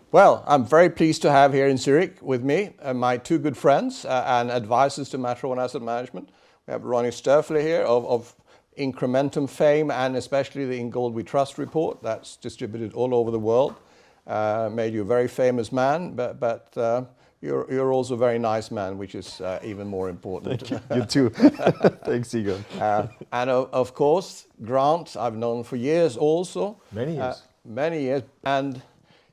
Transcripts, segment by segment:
Well, I'm very pleased to have here in Zurich with me my two good friends and advisors to Matterhorn Asset Management. We have Ronni Stoeferle here of Incrementum fame, and especially the In Gold We Trust report that's distributed all over the world. Made you a very famous man, but you're also a very nice man, which is even more important. Thank you. You too. Thanks, Egon. And of course, Grant, I've known for years also. Many years. Many years. And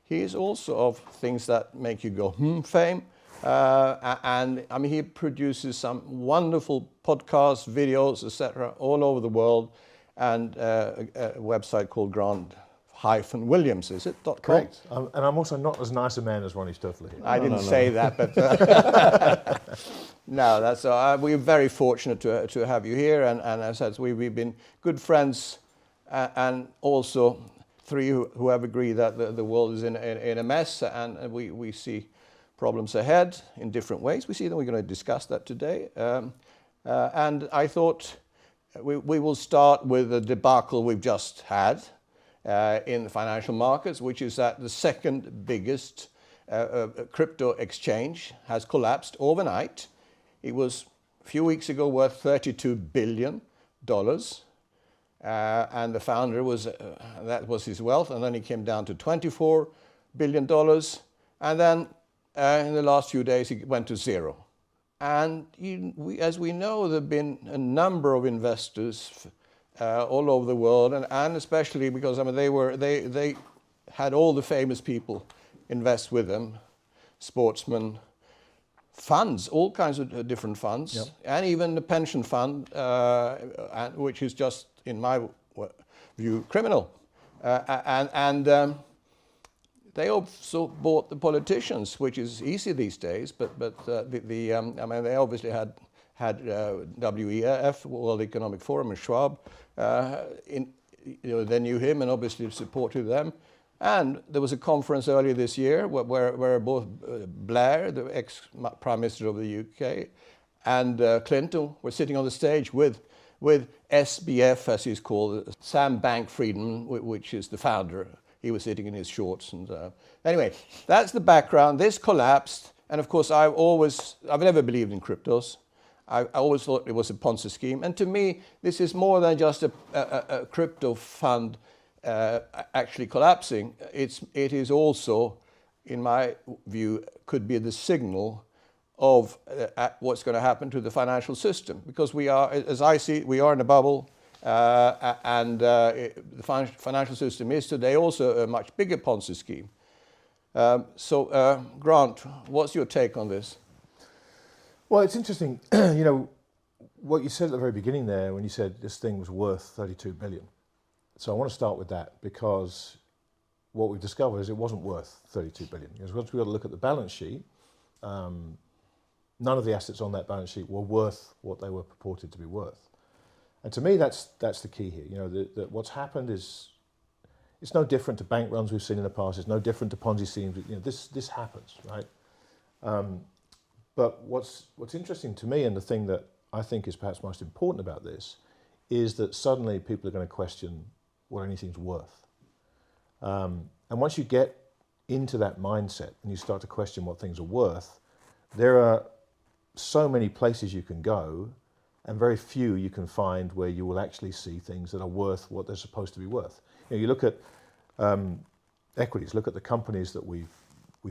he is also of things that make you go, fame. And I mean, he produces some wonderful podcasts, videos, etc., all over the world, and a website called Grant-Williams, is it? .com? Correct. And I'm also not as nice a man as Ronni Stoeferle here. I didn't say that, but no, that's we're very fortunate to have you here, and as I said, we've been good friends, and also three who have agreed that the world is in a mess, and we see problems ahead in different ways. We see them. We're going to discuss that today, and I thought we will start with the debacle we've just had in the financial markets, which is that the second biggest crypto exchange has collapsed overnight. It was a few weeks ago worth $32 billion. And the founder was, that was his wealth, and then he came down to $24 billion, and then in the last few days he went to zero. And as we know, there have been a number of investors all over the world, and especially because I mean they had all the famous people invest with them, sportsmen, funds, all kinds of different funds, yep. And even the pension fund, which is just, in my view, criminal. They also bought the politicians, which is easy these days, but I mean, they obviously had WEF, World Economic Forum, and Schwab. They knew him and obviously supported them. And there was a conference earlier this year where both Blair, the ex-Prime Minister of the UK, and Clinton were sitting on the stage with SBF, as he's called, Sam Bankman-Fried, which is the founder. He was sitting in his shorts. And anyway, that's the background. This collapsed. And of course, I've never believed in cryptos. I always thought it was a Ponzi scheme. And to me, this is more than just a crypto fund actually collapsing. It is also, in my view, could be the signal of what's going to happen to the financial system, because we are, as I see it, we are in a bubble, and the financial system is today also a much bigger Ponzi scheme. So, Grant, what's your take on this? Well, it's interesting, you know, what you said at the very beginning there when you said this thing was worth 32 billion. So I want to start with that, because what we've discovered is it wasn't worth 32 billion. Because once we've got to look at the balance sheet, none of the assets on that balance sheet were worth what they were purported to be worth. And to me, that's the key here. You know, that what's happened is, it's no different to bank runs we've seen in the past. It's no different to Ponzi schemes. You know, this happens, right? But what's interesting to me, and the thing that I think is perhaps most important about this, is that suddenly people are going to question what anything's worth. And once you get into that mindset and you start to question what things are worth, there are so many places you can go, and very few you can find where you will actually see things that are worth what they're supposed to be worth. You know, you look at equities, look at the companies that we've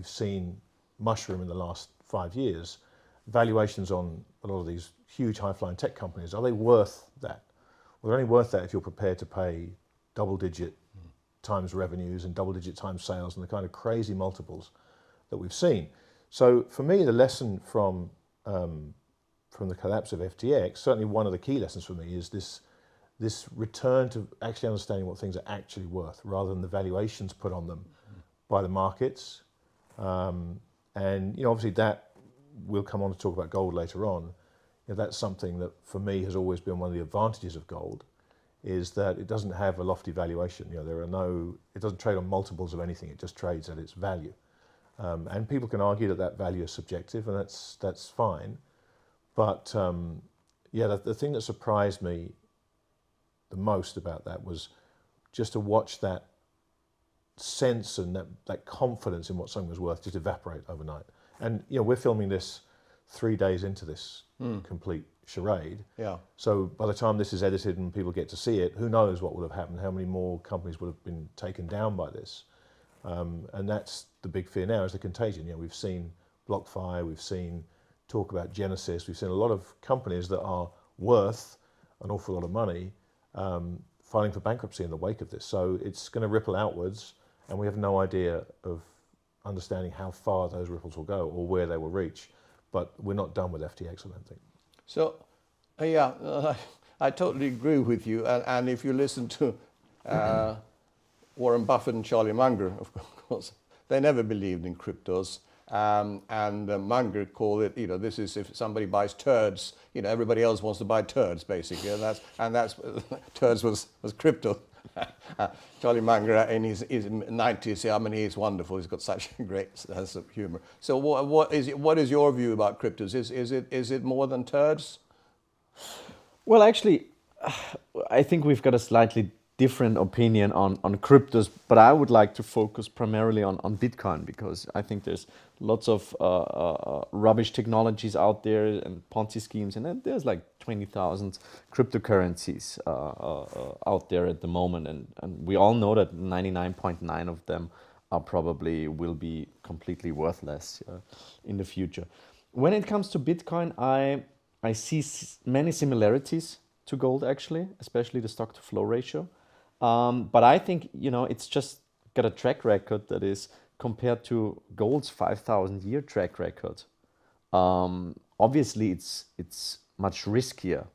seen mushroom in the last 5 years. Valuations on a lot of these huge high-flying tech companies, are they worth that? Well, they're only worth that if you're prepared to pay double-digit times revenues and double-digit times sales and the kind of crazy multiples that we've seen. So for me, the lesson from the collapse of FTX, certainly one of the key lessons for me, is this return to actually understanding what things are actually worth, rather than the valuations put on them by the markets. And you know, obviously that we'll come on to talk about gold later on. You know, that's something that for me has always been one of the advantages of gold, is that it doesn't have a lofty valuation. You know, it doesn't trade on multiples of anything. It just trades at its value. And people can argue that value is subjective, and that's fine. But yeah, the thing that surprised me the most about that was just to watch that sense and that confidence in what something was worth just evaporate overnight. And we're filming this 3 days into this complete charade. Yeah. So by the time this is edited and people get to see it, who knows what would have happened, how many more companies would have been taken down by this. And that's the big fear now, is the contagion. We've seen BlockFi, we've seen talk about Genesis, we've seen a lot of companies that are worth an awful lot of money filing for bankruptcy in the wake of this. So it's going to ripple outwards, and we have no idea of understanding how far those ripples will go or where they will reach. But we're not done with FTX, I don't think. So, I totally agree with you. And if you listen to Warren Buffett and Charlie Munger, of course, they never believed in cryptos. And Munger called it, this is if somebody buys turds, everybody else wants to buy turds, basically. And that's turds was crypto. Charlie Munger in his 90s, he's wonderful. He's got such a great sense of humor. So what is your view about cryptos? Is it more than turds? Well, actually, I think we've got a slightly different opinion on cryptos, but I would like to focus primarily on Bitcoin, because I think there's lots of rubbish technologies out there and Ponzi schemes, and then there's like 20,000 cryptocurrencies out there at the moment, and we all know that 99.9 of them are probably will be completely worthless in the future. When it comes to Bitcoin, I see many similarities to gold, actually, especially the stock to flow ratio. But I think, it's just got a track record that is compared to gold's 5,000-year track record. Obviously, it's much riskier,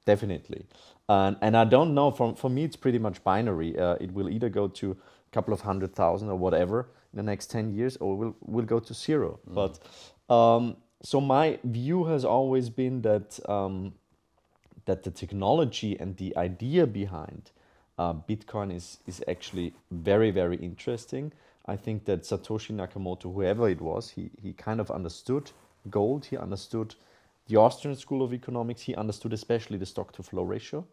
definitely. And I don't know, for me, it's pretty much binary. It will either go to a couple of 100,000 or whatever in the next 10 years, or will go to zero. But so my view has always been that that the technology and the idea behind Bitcoin is actually very, very interesting. I think that Satoshi Nakamoto, whoever it was, he kind of understood gold, he understood the Austrian School of Economics, he understood especially the stock to flow ratio.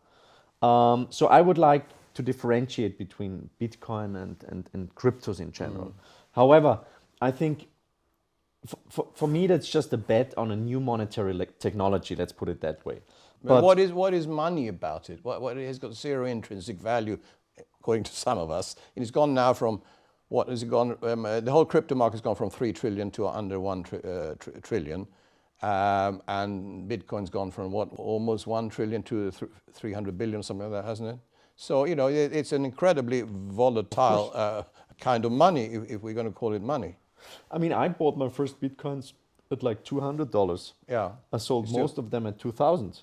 So I would like to differentiate between Bitcoin and cryptos in general. However, I think for me, that's just a bet on a new monetary technology, let's put it that way. But what is money about it? What it has got zero intrinsic value, according to some of us. And it's gone now from, what has it gone? The whole crypto market's gone from 3 trillion to under 1 trillion. And Bitcoin's gone from almost 1 trillion to 300 billion, something like that, hasn't it? So, it's an incredibly volatile kind of money, if we're going to call it money. I mean, I bought my first Bitcoins at like $200. Yeah. I sold most of them at 2,000,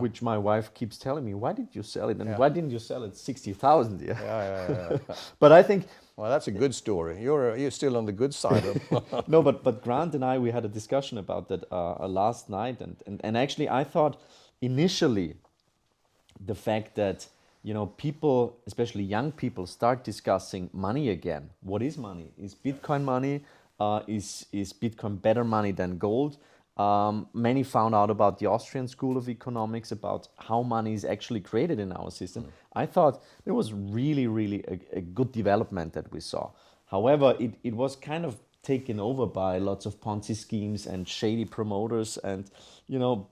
which my wife keeps telling me, why did you sell it? And why didn't you sell it 60,000? Yeah. But I think... Well, that's a good story. You're still on the good side of... No, but Grant and I, we had a discussion about that last night. And actually, I thought initially the fact that, people, especially young people, start discussing money again. What is money? Is Bitcoin money? Is Bitcoin better money than gold? Many found out about the Austrian School of Economics, about how money is actually created in our system. I thought it was really, really a good development that we saw. However, it was kind of taken over by lots of Ponzi schemes and shady promoters and,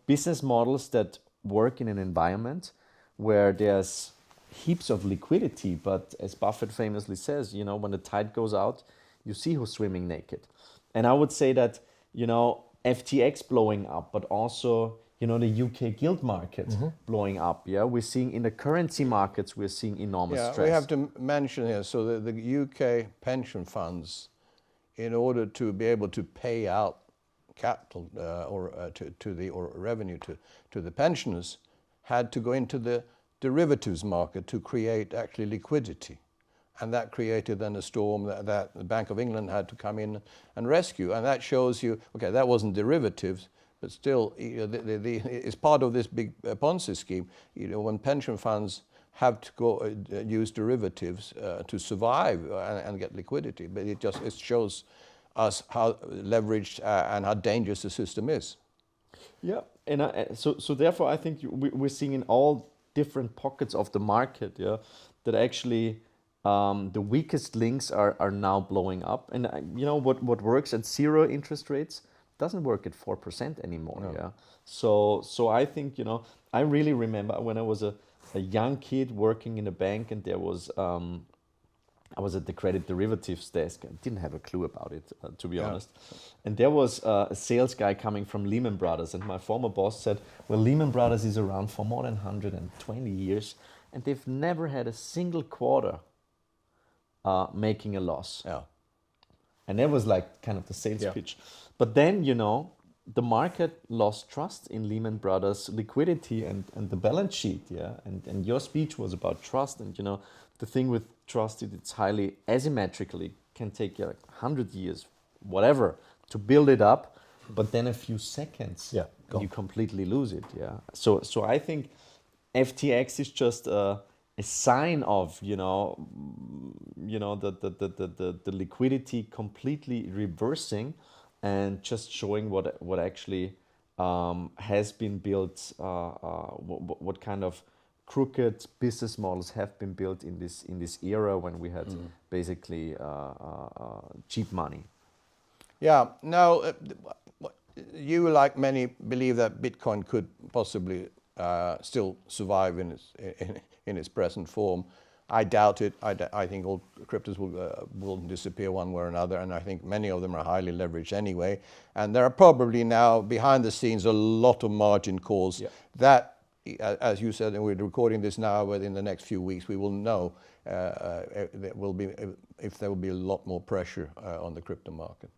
business models that work in an environment where there's heaps of liquidity. But as Buffett famously says, when the tide goes out, you see who's swimming naked. And I would say that, FTX blowing up, but also, the UK gilt market blowing up. Yeah, we're seeing in the currency markets, we're seeing enormous stress. We have to mention here, so the UK pension funds, in order to be able to pay out capital or revenue to the pensioners, had to go into the derivatives market to create actually liquidity. And that created then a storm that the Bank of England had to come in and rescue. And that shows you, okay, that wasn't derivatives, but still, it's part of this big Ponzi scheme. When pension funds have to go use derivatives to survive and get liquidity, but it shows us how leveraged and how dangerous the system is. Yeah, and so therefore I think we're seeing in all different pockets of the market, that actually The weakest links are now blowing up, and you know what works at 0 interest rates doesn't work at 4% anymore. No. Yeah. So I think, you know, I really remember when I was a young kid working in a bank, and there was I was at the credit derivatives desk. I didn't have a clue about it, to be honest. And there was a sales guy coming from Lehman Brothers, and my former boss said, well, Lehman Brothers is around for more than 120 years, and they've never had a single quarter making a loss. Yeah. And that was like kind of the sales pitch. But then, you know, the market lost trust in Lehman Brothers liquidity and the balance sheet, and your speech was about trust, and you know, the thing with trust is it's highly asymmetrically, can take 100 years, whatever, to build it up, but then a few seconds, you completely lose it, So I think FTX is just a sign of, you know, the liquidity completely reversing, and just showing what actually has been built, what kind of crooked business models have been built in this era when we had basically cheap money. Yeah. Now, you, like many, believe that Bitcoin could possibly still survive in its present form. I doubt it. I think all cryptos will disappear one way or another, and I think many of them are highly leveraged anyway. And there are probably now, behind the scenes, a lot of margin calls that, as you said, and we're recording this now, within the next few weeks, we will know there will be, if there will be a lot more pressure on the crypto market.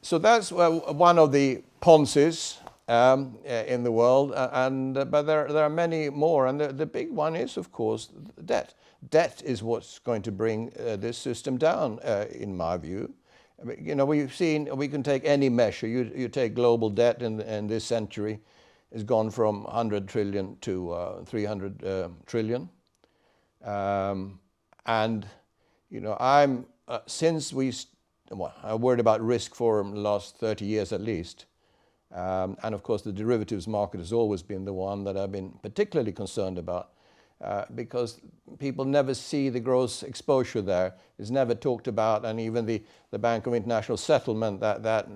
So that's one of the Ponzi's in the world, but there are many more, and the big one is, of course, debt. Debt is what's going to bring this system down, in my view. I mean, you know, we can take any measure. You take global debt in this century, has gone from 100 trillion to 300 trillion, and you know, I'm since I worried about risk for the last 30 years at least. And of course, the derivatives market has always been the one that I've been particularly concerned about, because people never see the gross exposure there. It's never talked about, and even the Bank of International Settlement that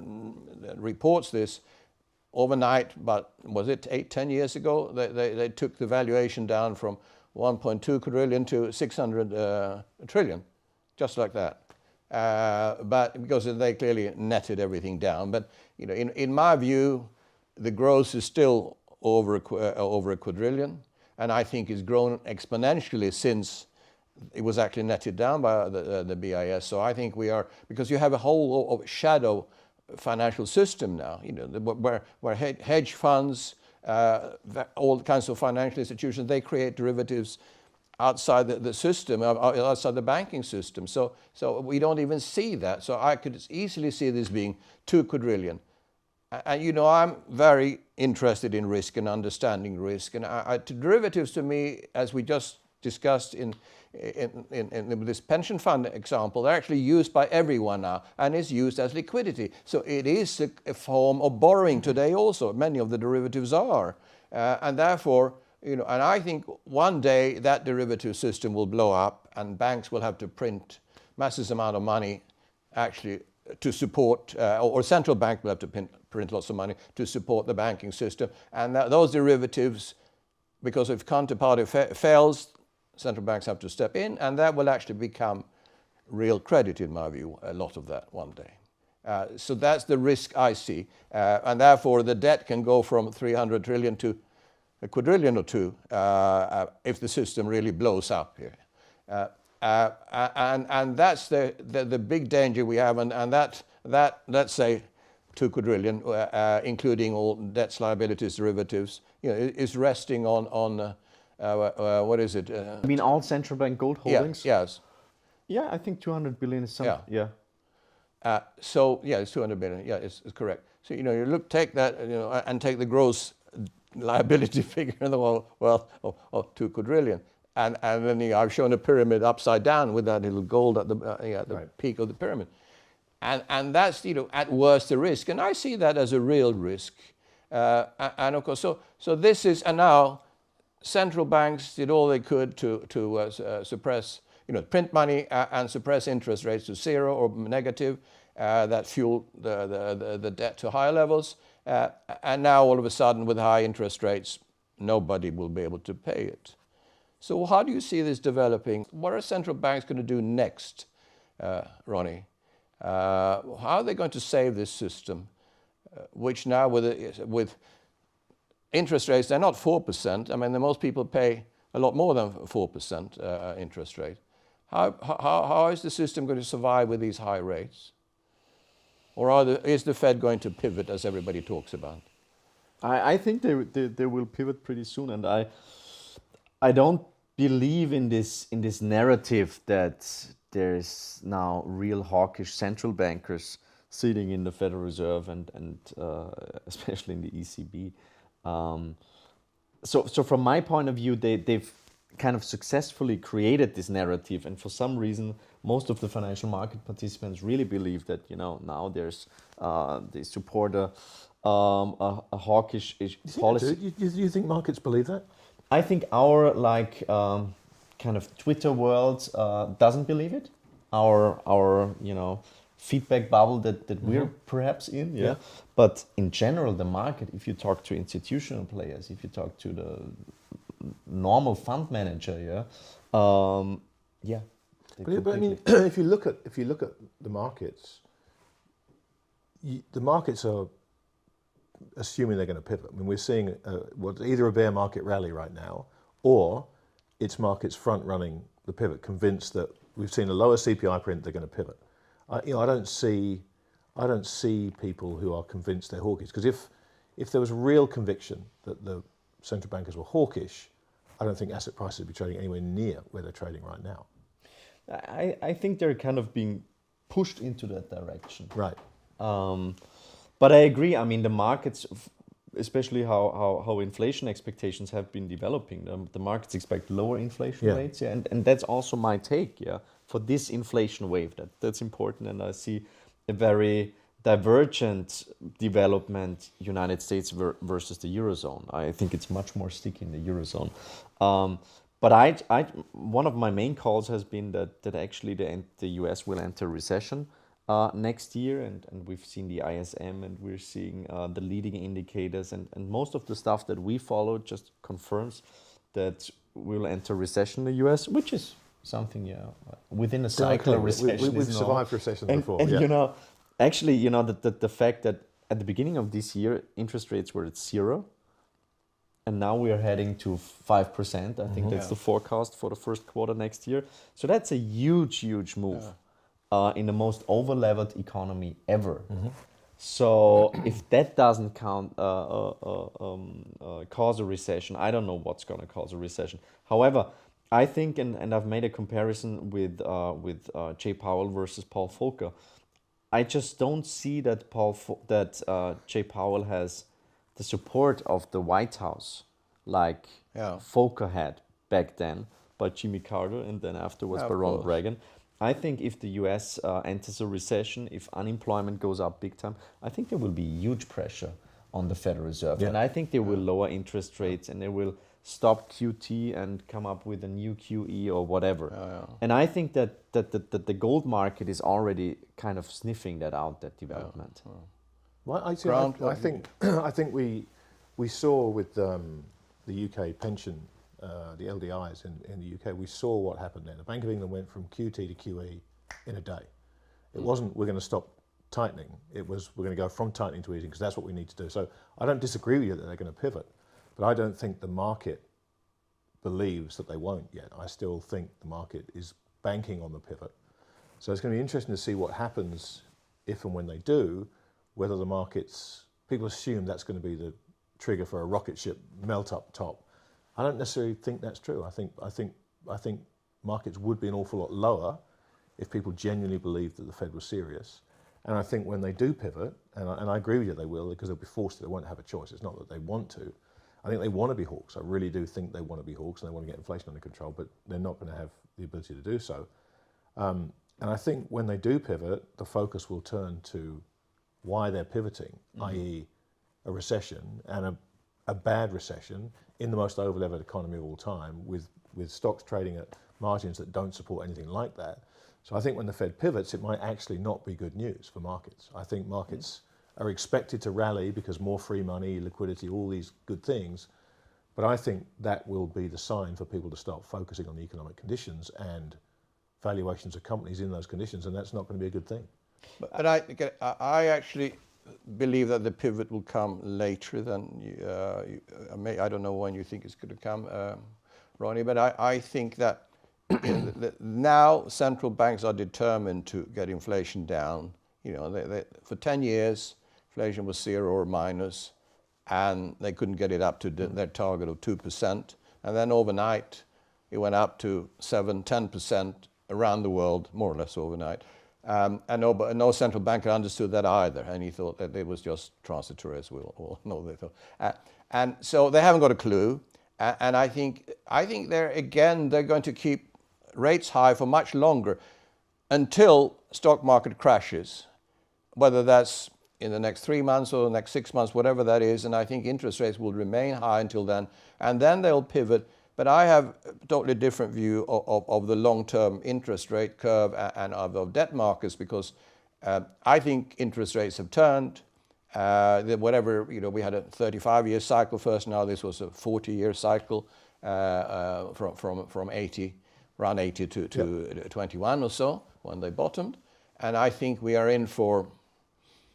reports this overnight, but was it 8-10 years ago, they took the valuation down from 1.2 quadrillion to 600 trillion, just like that. But because they clearly netted everything down. But you know, in my view, the growth is still over a quadrillion, and I think it's grown exponentially since it was actually netted down by the BIS. So I think we are, because you have a whole shadow financial system now, you know, where hedge funds, all kinds of financial institutions, they create derivatives outside the system, outside the banking system. So we don't even see that. So I could easily see this being 2 quadrillion. And you know, I'm very interested in risk and understanding risk. And derivatives, to me, as we just discussed in this pension fund example, they're actually used by everyone now, and is used as liquidity. So it is a form of borrowing today also. Many of the derivatives are. And therefore, you know, and I think one day that derivative system will blow up, and banks will have to print massive amount of money actually to support, or central bank will have to print lots of money to support the banking system. And those derivatives, because if counterparty fails, central banks have to step in, and that will actually become real credit, in my view, a lot of that one day. So that's the risk I see. And therefore, the debt can go from 300 trillion to a quadrillion or two if the system really blows up here. And that's the big danger we have, and that let's say 2 quadrillion, including all debts, liabilities, derivatives, you know, is resting on what is it? I mean, all central bank gold holdings? Yes. Yeah, I think 200 billion is something. Yeah. So yeah, it's 200 billion. Yeah, it's correct. So you know, you take that, you know, and take the gross liability figure in the world, of 2 quadrillion, and then I've shown a pyramid upside down with that little gold at the peak of the pyramid, and that's, you know, at worst a risk, and I see that as a real risk, and of course, so this is, and now central banks did all they could to suppress, print money and suppress interest rates to zero or negative. That fueled the debt to higher levels. And now all of a sudden, with high interest rates, nobody will be able to pay it. So how do you see this developing? What are central banks going to do next, Ronnie? How are they going to save this system, which now with interest rates, they're not 4%. I mean, most people pay a lot more than 4% interest rate. How is the system going to survive with these high rates? Or is the Fed going to pivot, as everybody talks about? I think they will pivot pretty soon, and I don't believe in this narrative that there's now real hawkish central bankers sitting in the Federal Reserve and especially in the ECB. So from my point of view, they've kind of successfully created this narrative, and for some reason, most of the financial market participants really believe that now they support a hawkish policy. Do you think markets believe that? I think our kind of Twitter world doesn't believe it. Our feedback bubble that we're perhaps in, yeah. But in general, the market, if you talk to institutional players, if you talk to the normal fund manager, But I mean, if you look at the markets, the markets are assuming they're going to pivot. I mean, we're seeing either a bear market rally right now, or it's markets front running the pivot, convinced that we've seen a lower CPI print, they're going to pivot. I don't see people who are convinced they're hawkish, because if there was real conviction that the central bankers were hawkish, I don't think asset prices would be trading anywhere near where they're trading right now. I think they're kind of being pushed into that direction. Right. But I agree. I mean, the markets, especially how inflation expectations have been developing, the markets expect lower inflation rates. Yeah, and that's also my take. Yeah, for this inflation wave, that's important. And I see a very divergent development, United States versus the Eurozone. I think it's much more sticky in the Eurozone. But one of my main calls has been that actually the US will enter recession next year, and we've seen the ISM, and we're seeing the leading indicators, and most of the stuff that we follow just confirms that we'll enter recession in the US, which is something, within a cycle of recession. We've survived recessions before. And actually, the fact that at the beginning of this year, interest rates were at 0, and now we are heading to 5%. I think that's the forecast for the first quarter next year. So that's a huge move in the most over-levered economy ever. So if that doesn't cause a recession, I don't know what's going to cause a recession. However, I think, and I've made a comparison with Jay Powell versus Paul Volcker. I just don't see that Jay Powell has the support of the White House like Volcker had back then by Jimmy Carter, and then afterwards by Ronald Reagan. I think if the US enters a recession, if unemployment goes up big time, I think there will be huge pressure on the Federal Reserve. And I think they will lower interest rates, and they will stop QT and come up with a new QE or whatever. And I think that the gold market is already kind of sniffing that out, that development. Well, I think we saw with the UK pension, the LDIs in the UK, we saw what happened there. The Bank of England went from QT to QE in a day. It wasn't we're going to stop tightening. It was we're going to go from tightening to easing, because that's what we need to do. So I don't disagree with you that they're going to pivot, but I don't think the market believes that they won't yet. I still think the market is banking on the pivot. So it's going to be interesting to see what happens if and when they do, whether the markets, people assume that's going to be the trigger for a rocket ship melt up top. I don't necessarily think that's true. I think markets would be an awful lot lower if people genuinely believed that the Fed was serious. And I think when they do pivot, and I agree with you, they will, because they'll be forced to, they won't have a choice. It's not that they want to. I think they want to be hawks. I really do think they want to be hawks, and they want to get inflation under control, but they're not going to have the ability to do so. And I think when they do pivot, the focus will turn to why they're pivoting, i.e. a recession and a bad recession in the most over-levered economy of all time, with stocks trading at margins that don't support anything like that. So I think when the Fed pivots, it might actually not be good news for markets. I think markets are expected to rally because more free money, liquidity, all these good things. But I think that will be the sign for people to start focusing on the economic conditions and valuations of companies in those conditions, and that's not going to be a good thing. But I actually believe that the pivot will come later than I don't know when you think it's going to come, Ronnie, but I think that now central banks are determined to get inflation down. You know, for 10 years, inflation was 0 or minus, and they couldn't get it up to their target of 2%. And then overnight, it went up to 7-10% around the world, more or less overnight. And no central banker understood that either, and he thought that it was just transitory, as we all know they thought. And so they haven't got a clue. And I think they're going to keep rates high for much longer until stock market crashes, whether that's in the next 3 months or the next 6 months, whatever that is. And I think interest rates will remain high until then, and then they'll pivot. But I have a totally different view of the long-term interest rate curve and of debt markets, because I think interest rates have turned. Whatever, you know, we had a 35-year cycle first. Now this was a 40-year cycle from 80, around 80 to 21 or so when they bottomed. And I think we are in for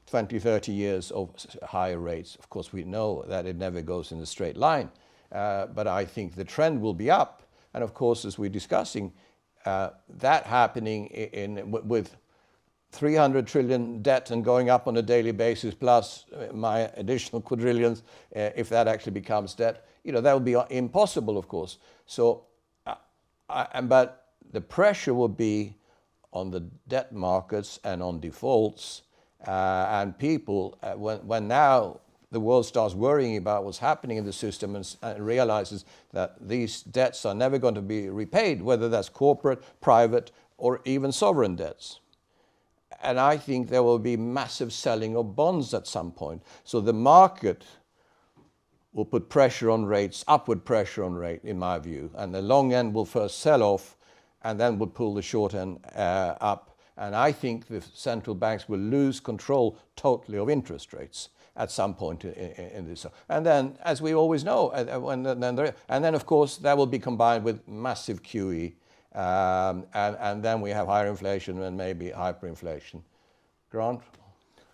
20, 30 years of higher rates. Of course, we know that it never goes in a straight line. But I think the trend will be up. And of course, as we're discussing, that happening with 300 trillion debt and going up on a daily basis, plus my additional quadrillions, if that actually becomes debt, you know, that will be impossible, of course. So, but the pressure will be on the debt markets and on defaults, and people, when now the world starts worrying about what's happening in the system and realizes that these debts are never going to be repaid, whether that's corporate, private, or even sovereign debts. And I think there will be massive selling of bonds at some point. So the market will put pressure on rates, upward pressure on rate, in my view. And the long end will first sell off and then will pull the short end up. And I think the central banks will lose control totally of interest rates at some point in this. And then, as we always know, and then of course that will be combined with massive QE, and then we have higher inflation and maybe hyperinflation. Grant?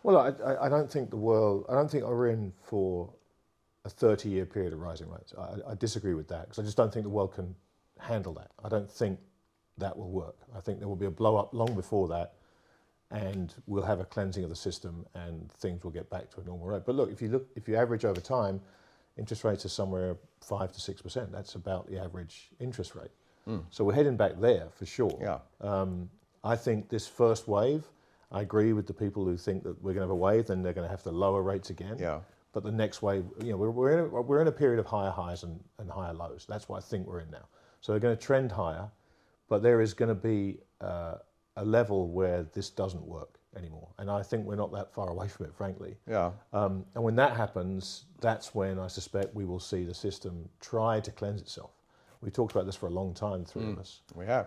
Well, I don't think we're in for a 30-year period of rising rates. I disagree with that, because I just don't think the world can handle that. I don't think that will work. I think there will be a blow up long before that, and we'll have a cleansing of the system and things will get back to a normal rate. But look, if you average over time, interest rates are somewhere 5 to 6%. That's about the average interest rate. So we're heading back there for sure. Yeah. I think this first wave, I agree with the people who think that we're going to have a wave, then they're going to have to lower rates again. Yeah. But the next wave, you know, we're in a period of higher highs and higher lows. That's what I think we're in now. So they're going to trend higher, but there is going to be a level where this doesn't work anymore. And I think we're not that far away from it, frankly. Yeah. And when that happens, that's when I suspect we will see the system try to cleanse itself. We talked about this for a long time, the three of us. We have.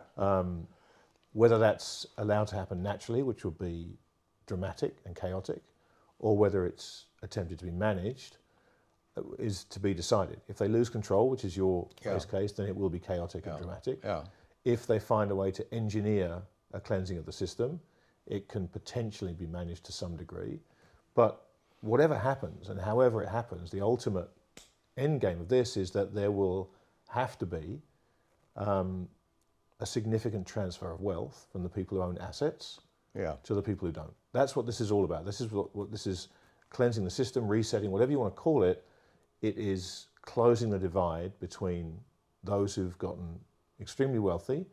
Whether that's allowed to happen naturally, which would be dramatic and chaotic, or whether it's attempted to be managed, is to be decided. If they lose control, which is your base case, then it will be chaotic and dramatic. Yeah. If they find a way to engineer a cleansing of the system, it can potentially be managed to some degree. But whatever happens, and however it happens, the ultimate end game of this is that there will have to be a significant transfer of wealth from the people who own assets to the people who don't. That's what this is all about. This is what this is: cleansing the system, resetting, whatever you want to call it. It is closing the divide between those who've gotten extremely wealthy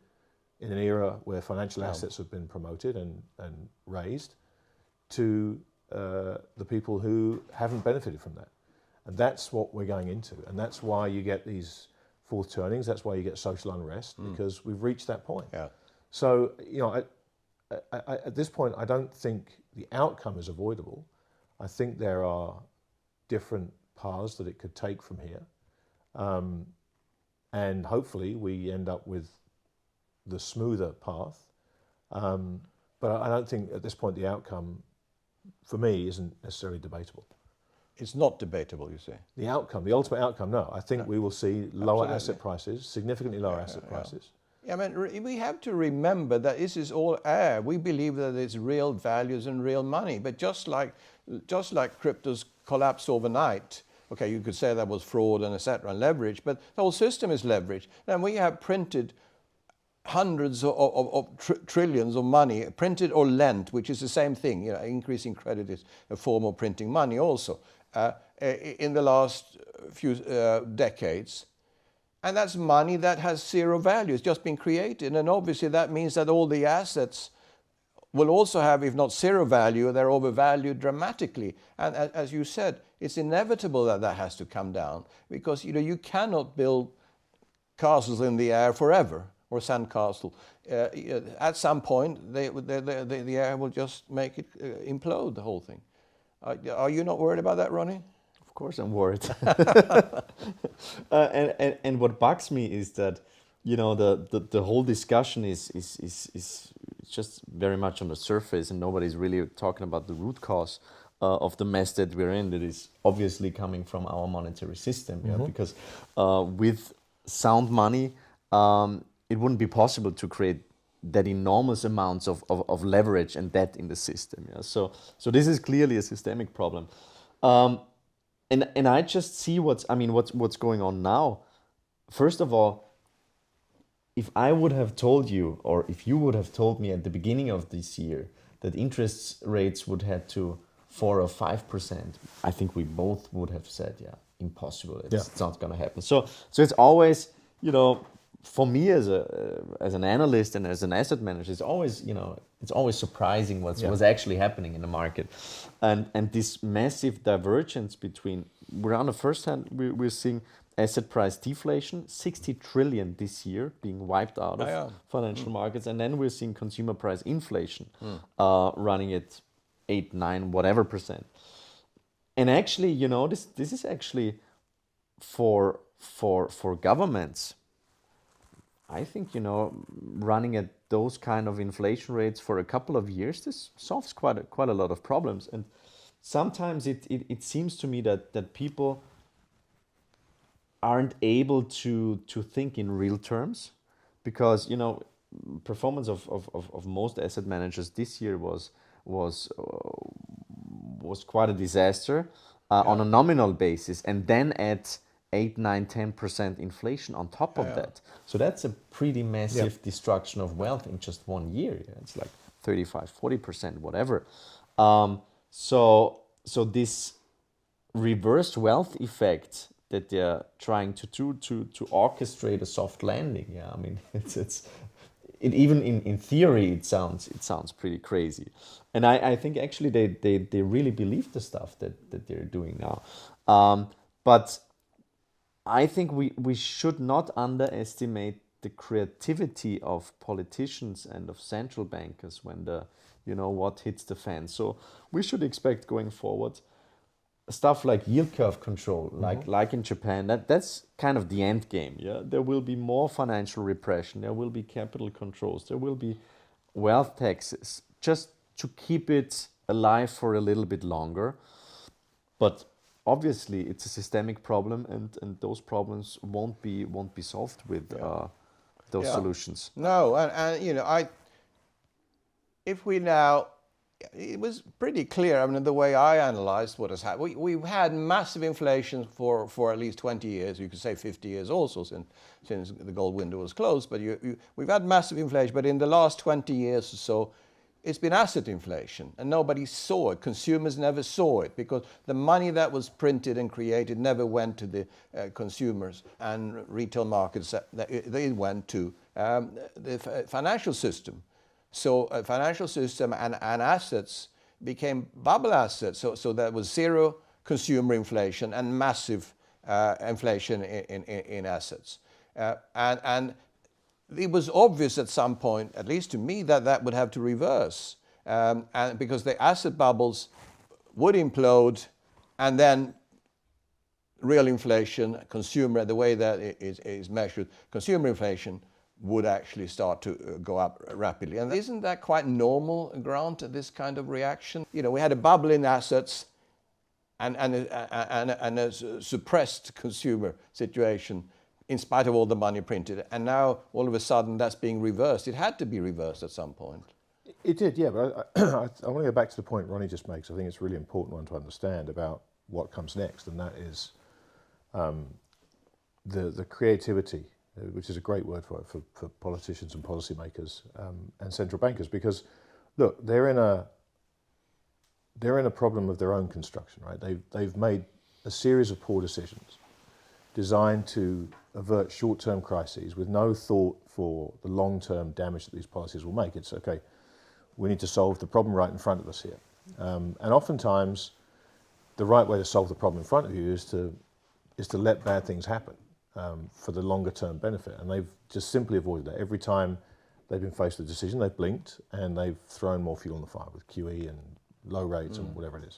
in an era where financial assets have been promoted and raised, to the people who haven't benefited from that. And that's what we're going into. And that's why you get these fourth turnings. That's why you get social unrest, because we've reached that point. Yeah. So, you know, at this point, I don't think the outcome is avoidable. I think there are different paths that it could take from here. And hopefully we end up with the smoother path. But I don't think at this point the outcome, for me, isn't necessarily debatable. It's not debatable, you say? The outcome, the ultimate outcome, no. I think we will see lower Absolutely. asset prices, significantly lower asset prices. Yeah, I mean, we have to remember that this is all air. We believe that it's real values and real money. But just like cryptos collapsed overnight, okay, you could say that was fraud and etc. and leverage, but the whole system is leveraged. And we have printed hundreds of trillions of money, printed or lent, which is the same thing. You know, increasing credit is a form of printing money also, in the last few decades. And that's money that has zero value. It's just been created. And obviously that means that all the assets will also have, if not zero value, they're overvalued dramatically. And as you said, it's inevitable that that has to come down, because you cannot build castles in the air forever, or sandcastle. At some point, the air will just make it implode, the whole thing. Are you not worried about that, Ronnie? Of course I'm worried. And what bugs me is that, the whole discussion is just very much on the surface, and nobody's really talking about the root cause of the mess that we're in, that is obviously coming from our monetary system. Mm-hmm. Because with sound money, it wouldn't be possible to create that enormous amounts of leverage and debt in the system. Yeah? So this is clearly a systemic problem. And I just see what's going on now. First of all, if I would have told you, or if you would have told me at the beginning of this year that interest rates would head to 4 or 5%, I think we both would have said, impossible. It's not going to happen. So it's always, for me as an analyst and as an asset manager, it's always surprising what's actually happening in the market, and this massive divergence between, we're on the first hand, we're seeing asset price deflation, 60 trillion this year being wiped out of financial markets, and then we're seeing consumer price inflation running at 8, 9, whatever percent. And actually, this is actually for governments, I think, running at those kind of inflation rates for a couple of years, this solves quite a lot of problems. And sometimes it seems to me that people aren't able to think in real terms, because, performance of most asset managers this year was quite a disaster on a nominal basis, and then at 8, 9, 10% inflation on top of that. So that's a pretty massive destruction of wealth in just 1 year. It's like 35, 40%, whatever. So this reverse wealth effect that they're trying to do to orchestrate a soft landing. I mean, even in theory it sounds pretty crazy. And I think actually they really believe the stuff that they're doing now. But I think we should not underestimate the creativity of politicians and of central bankers when what hits the fan. So we should expect going forward stuff like yield curve control, like in Japan. That's kind of the end game. There will be more financial repression. There will be capital controls. There will be wealth taxes, just to keep it alive for a little bit longer. But obviously, it's a systemic problem, and those problems won't be solved with those solutions. No, and if we now, it was pretty clear. I mean, the way I analysed what has happened, we've had massive inflation for at least 20 years. You could say 50 years also, since the gold window was closed. But we've had massive inflation. But in the last 20 years or so, it's been asset inflation, and nobody saw it. Consumers never saw it, because the money that was printed and created never went to the consumers and retail markets. They went to the financial system. So a financial system and assets became bubble assets. So there was zero consumer inflation and massive inflation in assets. And it was obvious at some point, at least to me, that would have to reverse, and because the asset bubbles would implode, and then real inflation, consumer, the way that it is measured, consumer inflation would actually start to go up rapidly. And isn't that quite normal, Grant, this kind of reaction? You know, we had a bubble in assets and a suppressed consumer situation in spite of all the money printed. And now, all of a sudden, that's being reversed. It had to be reversed at some point. It did, yeah, but I want to go back to the point Ronnie just makes. I think it's a really important one to understand about what comes next, and that is the creativity, which is a great word for it, for politicians and policymakers and central bankers, because look, they're in a problem of their own construction, right? They've made a series of poor decisions designed to avert short-term crises with no thought for the long-term damage that these policies will make. It's okay, we need to solve the problem right in front of us here. And oftentimes, the right way to solve the problem in front of you is to let bad things happen for the longer-term benefit. And they've just simply avoided that. Every time they've been faced with a decision, they've blinked and they've thrown more fuel on the fire with QE and low rates and whatever it is.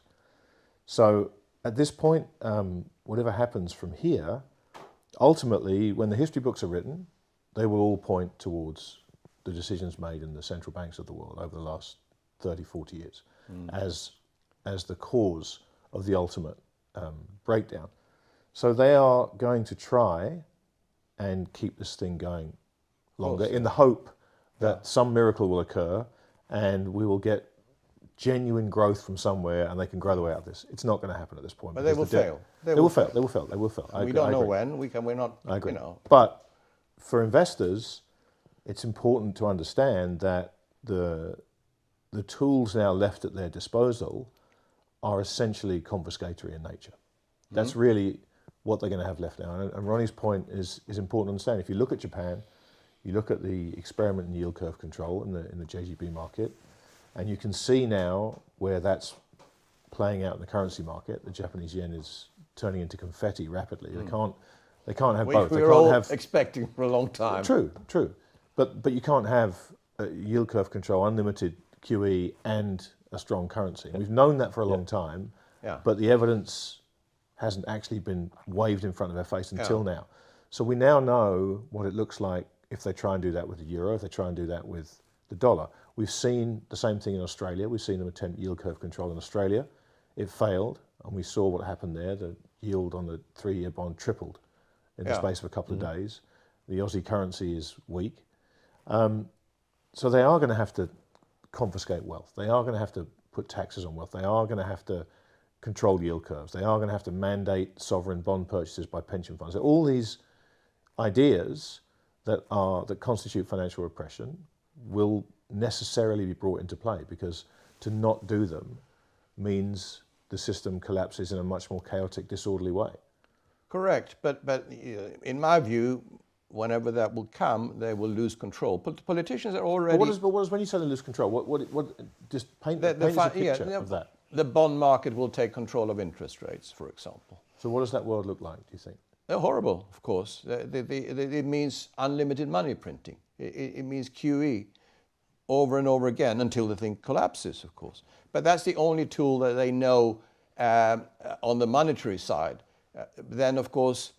So at this point, whatever happens from here, ultimately, when the history books are written, they will all point towards the decisions made in the central banks of the world over the last 30, 40 years as the cause of the ultimate breakdown. So they are going to try and keep this thing going longer in the hope that some miracle will occur and we will get genuine growth from somewhere and they can grow the way out of this. It's not going to happen at this point. But they will fail. They will fail. They will fail. They will fail. We don't know when. We're not. I agree. You know. But for investors, it's important to understand that the tools now left at their disposal are essentially confiscatory in nature. That's really what they're going to have left now. And Ronnie's point is important to understand. If you look at Japan, you look at the experiment in yield curve control in the JGB market, and you can see now where that's playing out in the currency market. The Japanese yen is turning into confetti rapidly. They can't have both. We they were can't all have expecting for a long time. True. But you can't have yield curve control, unlimited QE, and a strong currency. We've known that for a long time, but the evidence hasn't actually been waved in front of our face until now. So we now know what it looks like if they try and do that with the euro, if they try and do that with the dollar. We've seen the same thing in Australia. We've seen them attempt yield curve control in Australia. It failed, and we saw what happened there. The yield on the 3-year bond tripled in the space of a couple of days. The Aussie currency is weak. So they are going to have to confiscate wealth. They are going to have to put taxes on wealth. They are going to have to control yield curves. They are going to have to mandate sovereign bond purchases by pension funds. So all these ideas that constitute financial repression will necessarily be brought into play, because to not do them means the system collapses in a much more chaotic, disorderly way. Correct, but in my view, whenever that will come, they will lose control. Politicians are already. But what is when you say they lose control? What just paint us a picture of that. The bond market will take control of interest rates, for example. So what does that world look like, do you think? They're horrible, of course. It means unlimited money printing. It means QE over and over again until the thing collapses, of course. But that's the only tool that they know on the monetary side. Then, of course,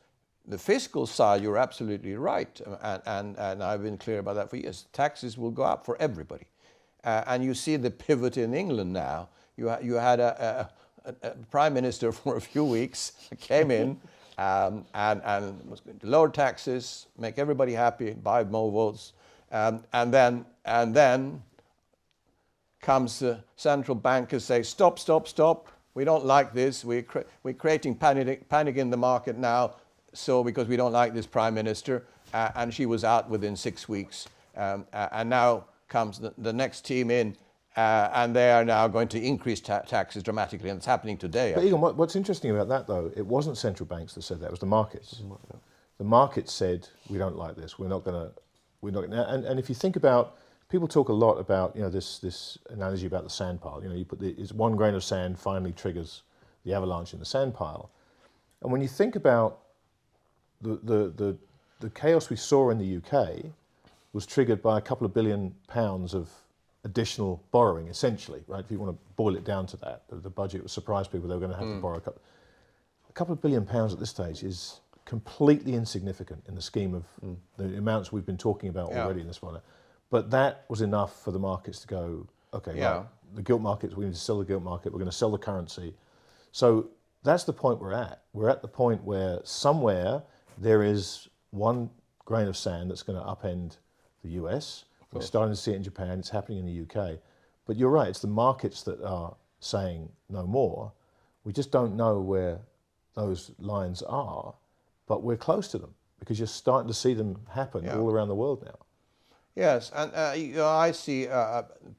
the fiscal side, you're absolutely right. And I've been clear about that for years. Taxes will go up for everybody. And you see the pivot in England now. You had a prime minister for a few weeks, came in and was going to lower taxes, make everybody happy, buy more votes. And then comes the central bankers say, stop. We don't like this. We're creating panic in the market now. So because we don't like this prime minister, and she was out within 6 weeks. And now comes the next team in, and they are now going to increase taxes dramatically, and it's happening today. But Egon, what's interesting about that, though, it wasn't central banks that said that, it was the markets. The markets said, we don't like this, we're not going to, and if you think about, people talk a lot about, this analogy about the sand pile. You put it's one grain of sand finally triggers the avalanche in the sand pile. And when you think about the chaos we saw in the UK was triggered by a couple of £1 billion of additional borrowing, essentially, right? If you want to boil it down to that, the budget would surprise people, they were going to have to borrow a couple of £1 billion at this stage is completely insignificant in the scheme of the amounts we've been talking about already in this one. But that was enough for the markets to go, okay, right, the gilt markets, we need to sell the gilt market, we're going to sell the currency. So that's the point we're at. We're at the point where somewhere there is one grain of sand that's going to upend the US. We're starting to see it in Japan, it's happening in the UK. But you're right, it's the markets that are saying no more. We just don't know where those lines are, but we're close to them because you're starting to see them happen all around the world now. Yes, and I see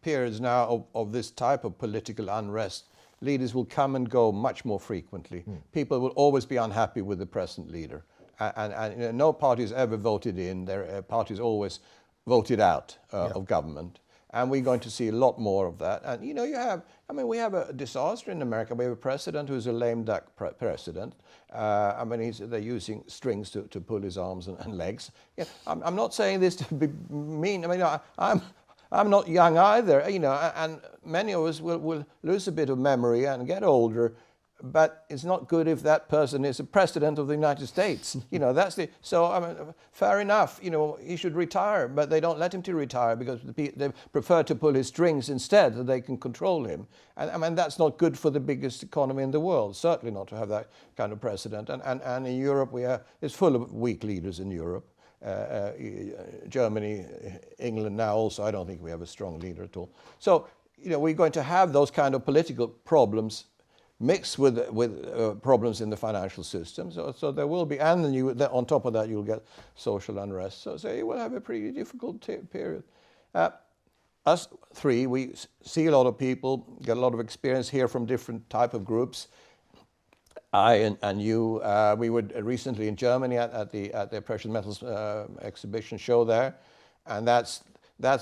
periods now of this type of political unrest. Leaders will come and go much more frequently. People will always be unhappy with the present leader. And no party is ever voted in, their parties always voted out of government. And we're going to see a lot more of that. And you know, we have a disaster in America. We have a president who's a lame duck president. They're using strings to pull his arms and legs. Yeah, I'm not saying this to be mean. I mean, I'm not young either, you know, and many of us will lose a bit of memory and get older. But it's not good if that person is a president of the United States. You know, fair enough, you know, he should retire, but they don't let him to retire because they prefer to pull his strings instead so they can control him. And I mean, that's not good for the biggest economy in the world, certainly not to have that kind of president. And in Europe, it's full of weak leaders in Europe. Germany, England now also, I don't think we have a strong leader at all. So, you know, we're going to have those kind of political problems mixed with problems in the financial system. So there will be, and then on top of that, you'll get social unrest. So you will have a pretty difficult period. Us three, we see a lot of people, get a lot of experience here from different type of groups. I and you, we were recently in Germany at the precious metals exhibition show there, and that's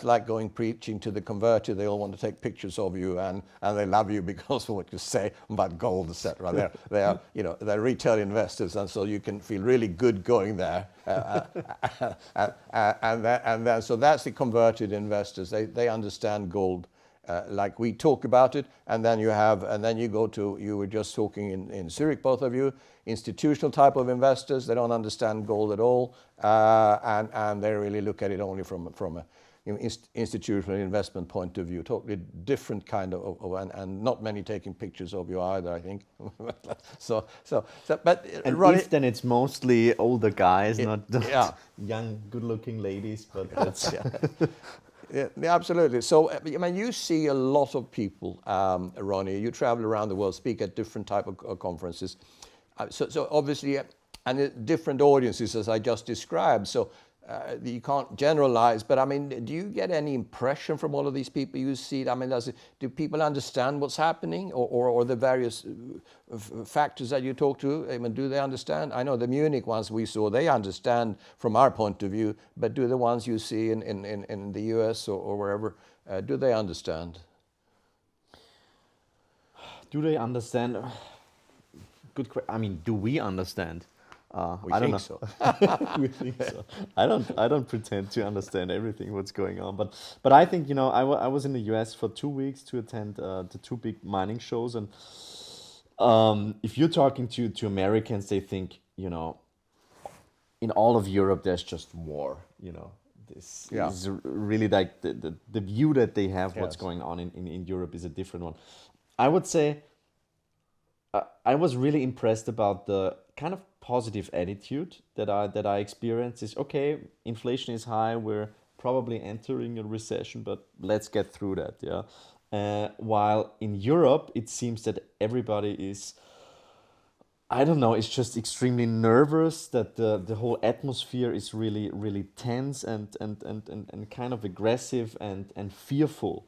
like going preaching to the converter. They all want to take pictures of you, and they love you because of what you say about gold, etc. They're retail investors, and so you can feel really good going there. So that's the converted investors. They understand gold like we talk about it, and then you were just talking in Zurich, both of you, institutional type of investors. They don't understand gold at all, and they really look at it only from a institutional investment point of view, totally different kind and not many taking pictures of you either, I think. But if then it's mostly older guys, not young, good-looking ladies. But that's Yeah, absolutely. So, I mean, you see a lot of people, Ronnie. You travel around the world, speak at different type of conferences. So obviously, and different audiences, as I just described. So. You can't generalize, but I mean, do you get any impression from all of these people you see? I mean, do people understand what's happening, or the various factors that you talk to? I mean, do they understand? I know the Munich ones we saw, they understand from our point of view, but do the ones you see in the US or wherever, do they understand? Do they understand? Good question. I mean, do we understand? I don't know. So. We think so. I don't pretend to understand everything what's going on, but I think, you know, I was in the US for 2 weeks to attend the two big mining shows, and if you're talking to Americans, they think, you know, in all of Europe there's just war. You know, this is really like the view that they have what's going on in Europe is a different one. I would say I was really impressed about the kind of positive attitude that I experienced. Is okay, inflation is high, we're probably entering a recession, but let's get through that. While in Europe it seems that everybody is, I don't know, it's just extremely nervous, that the whole atmosphere is really, really tense and kind of aggressive and fearful.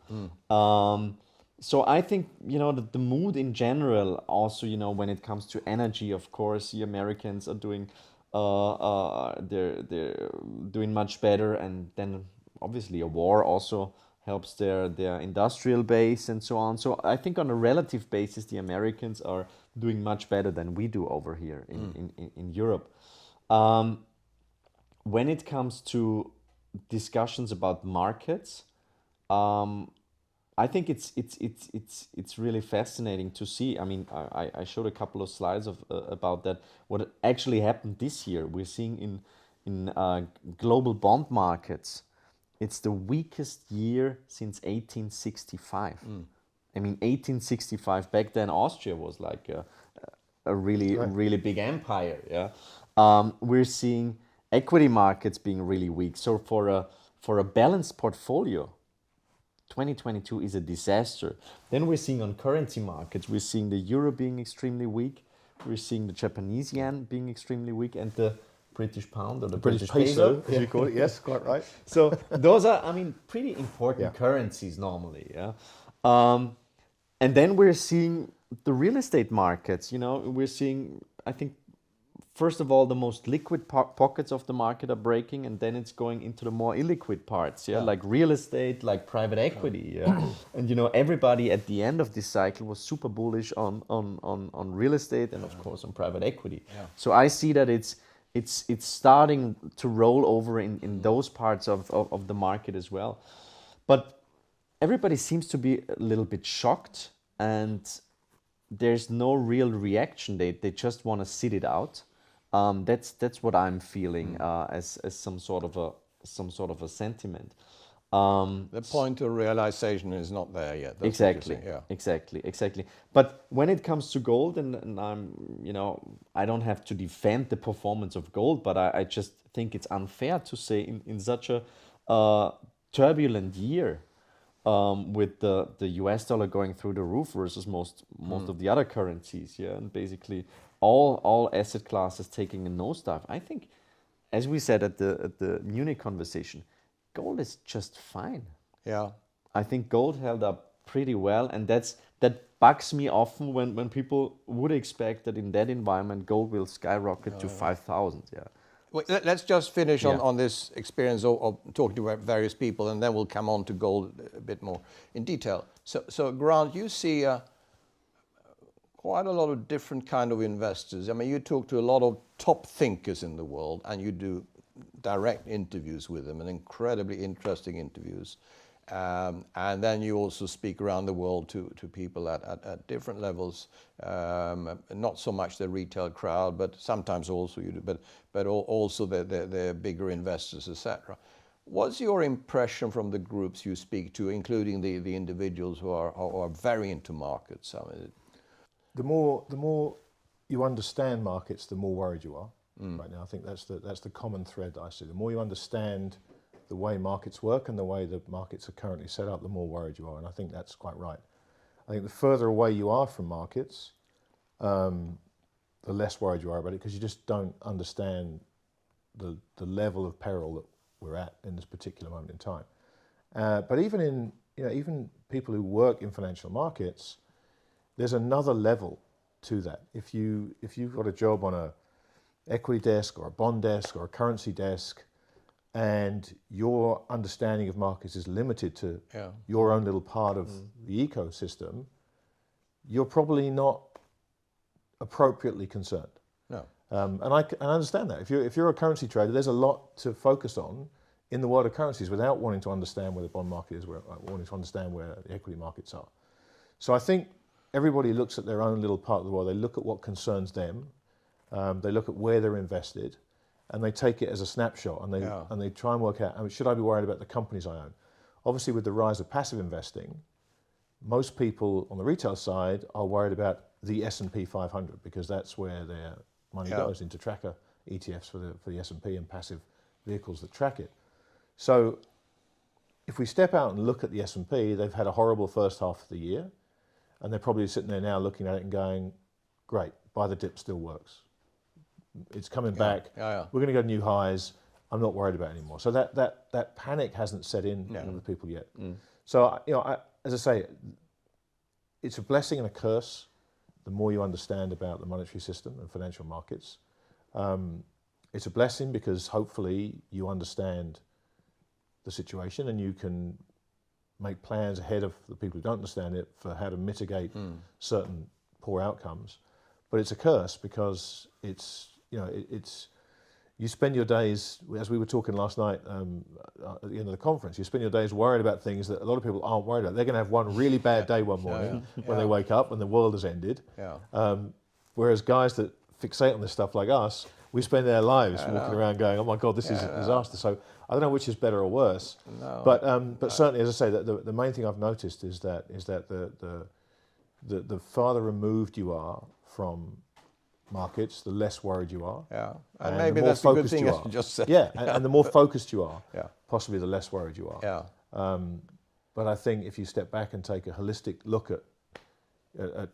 So I think, you know, the mood in general, also, you know, when it comes to energy, of course, the Americans are doing they're doing much better, and then obviously a war also helps their industrial base and so on. So I think on a relative basis, the Americans are doing much better than we do over here in Europe. When it comes to discussions about markets, I think it's really fascinating to see. I mean, I showed a couple of slides of about that. What actually happened this year? We're seeing in global bond markets, it's the weakest year since 1865. I mean, 1865, back then Austria was like a really big empire. Yeah, we're seeing equity markets being really weak. So for a balanced portfolio, 2022 is a disaster. Then we're seeing on currency markets, we're seeing the euro being extremely weak, we're seeing the Japanese yen being extremely weak, and the British pound or the British peso, as you call it. Yes, quite right. so those are, I mean, pretty important currencies normally. Yeah. And then we're seeing the real estate markets. You know, we're seeing, I think, first of all, the most liquid pockets of the market are breaking, and then it's going into the more illiquid parts, like real estate, like private equity. And you know, everybody at the end of this cycle was super bullish on real estate and of course on private equity. So I see that it's starting to roll over in those parts of the market as well. But everybody seems to be a little bit shocked, and there's no real reaction. They just want to sit it out. That's what I'm feeling as some sort of a sentiment. The point of realization is not there yet. That's Exactly. But when it comes to gold, and I'm, you know, I don't have to defend the performance of gold, but I just think it's unfair to say in such a turbulent year, with the US dollar going through the roof versus most of the other currencies, and basically all asset classes taking a nosedive. I think, as we said at the Munich conversation, gold is just fine. Yeah. I think gold held up pretty well, and that bugs me often when people would expect that in that environment gold will skyrocket to 5,000. Yeah. Well, let's just finish on this experience of talking to various people, and then we'll come on to gold a bit more in detail. So Grant, you see quite a lot of different kind of investors. I mean, you talk to a lot of top thinkers in the world, and you do direct interviews with them, and incredibly interesting interviews. And then you also speak around the world to people at different levels, not so much the retail crowd, but sometimes also you do, but also the bigger investors, etc. What's your impression from the groups you speak to, including the individuals who are very into markets? I mean, the more you understand markets, the more worried you are. Right now, I think that's the common thread that I see. The more you understand the way markets work and the way the markets are currently set up, the more worried you are, and I think that's quite right. I think the further away you are from markets, the less worried you are about it, because you just don't understand the level of peril that we're at in this particular moment in time. But even people who work in financial markets, there's another level to that. If you've got a job on a equity desk or a bond desk or a currency desk, and your understanding of markets is limited to your own little part of the ecosystem, you're probably not appropriately concerned. no. And I understand that. If you're a currency trader, there's a lot to focus on in the world of currencies without wanting to understand where the bond market is, wanting to understand where the equity markets are. So I think everybody looks at their own little part of the world. They look at what concerns them. They look at where they're invested, and they take it as a snapshot, and they try and work out, should I be worried about the companies I own? Obviously, with the rise of passive investing, most people on the retail side are worried about the S&P 500, because that's where their money goes, into tracker ETFs for the S&P and passive vehicles that track it. So if we step out and look at the S&P, they've had a horrible first half of the year, and they're probably sitting there now looking at it and going, great, buy the dip still works. It's coming back. We're going to go to new highs. I'm not worried about it anymore. So that panic hasn't set in with people yet. So as I say, it's a blessing and a curse. The more you understand about the monetary system and financial markets, it's a blessing because hopefully you understand the situation and you can make plans ahead of the people who don't understand it for how to mitigate certain poor outcomes. But it's a curse because it's you spend your days, as we were talking last night at the end of the conference, you spend your days worried about things that a lot of people aren't worried about. They're going to have one really bad day one morning when they wake up and the world has ended. Yeah. Whereas guys that fixate on this stuff like us, we spend our lives walking around going, oh my God, this is a disaster. So I don't know which is better or worse. No. But certainly, as I say, the main thing I've noticed is that the farther removed you are from markets, the less worried you are. Yeah, and the maybe more that's a good focused thing, you as are. you just said. Yeah, and the more focused you are, Yeah. possibly the less worried you are. Yeah. But I think if you step back and take a holistic look at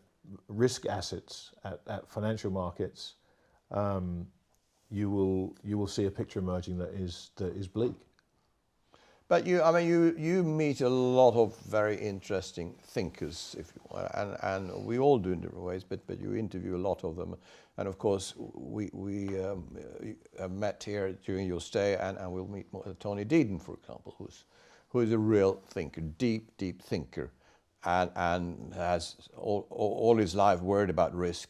risk assets, at financial markets, you will see a picture emerging that is bleak. But you meet a lot of very interesting thinkers, if you want, and we all do in different ways. But you interview a lot of them, and of course we have met here during your stay, and we'll meet Tony Deedon, for example, who is a real thinker, deep thinker, and has all his life worried about risk,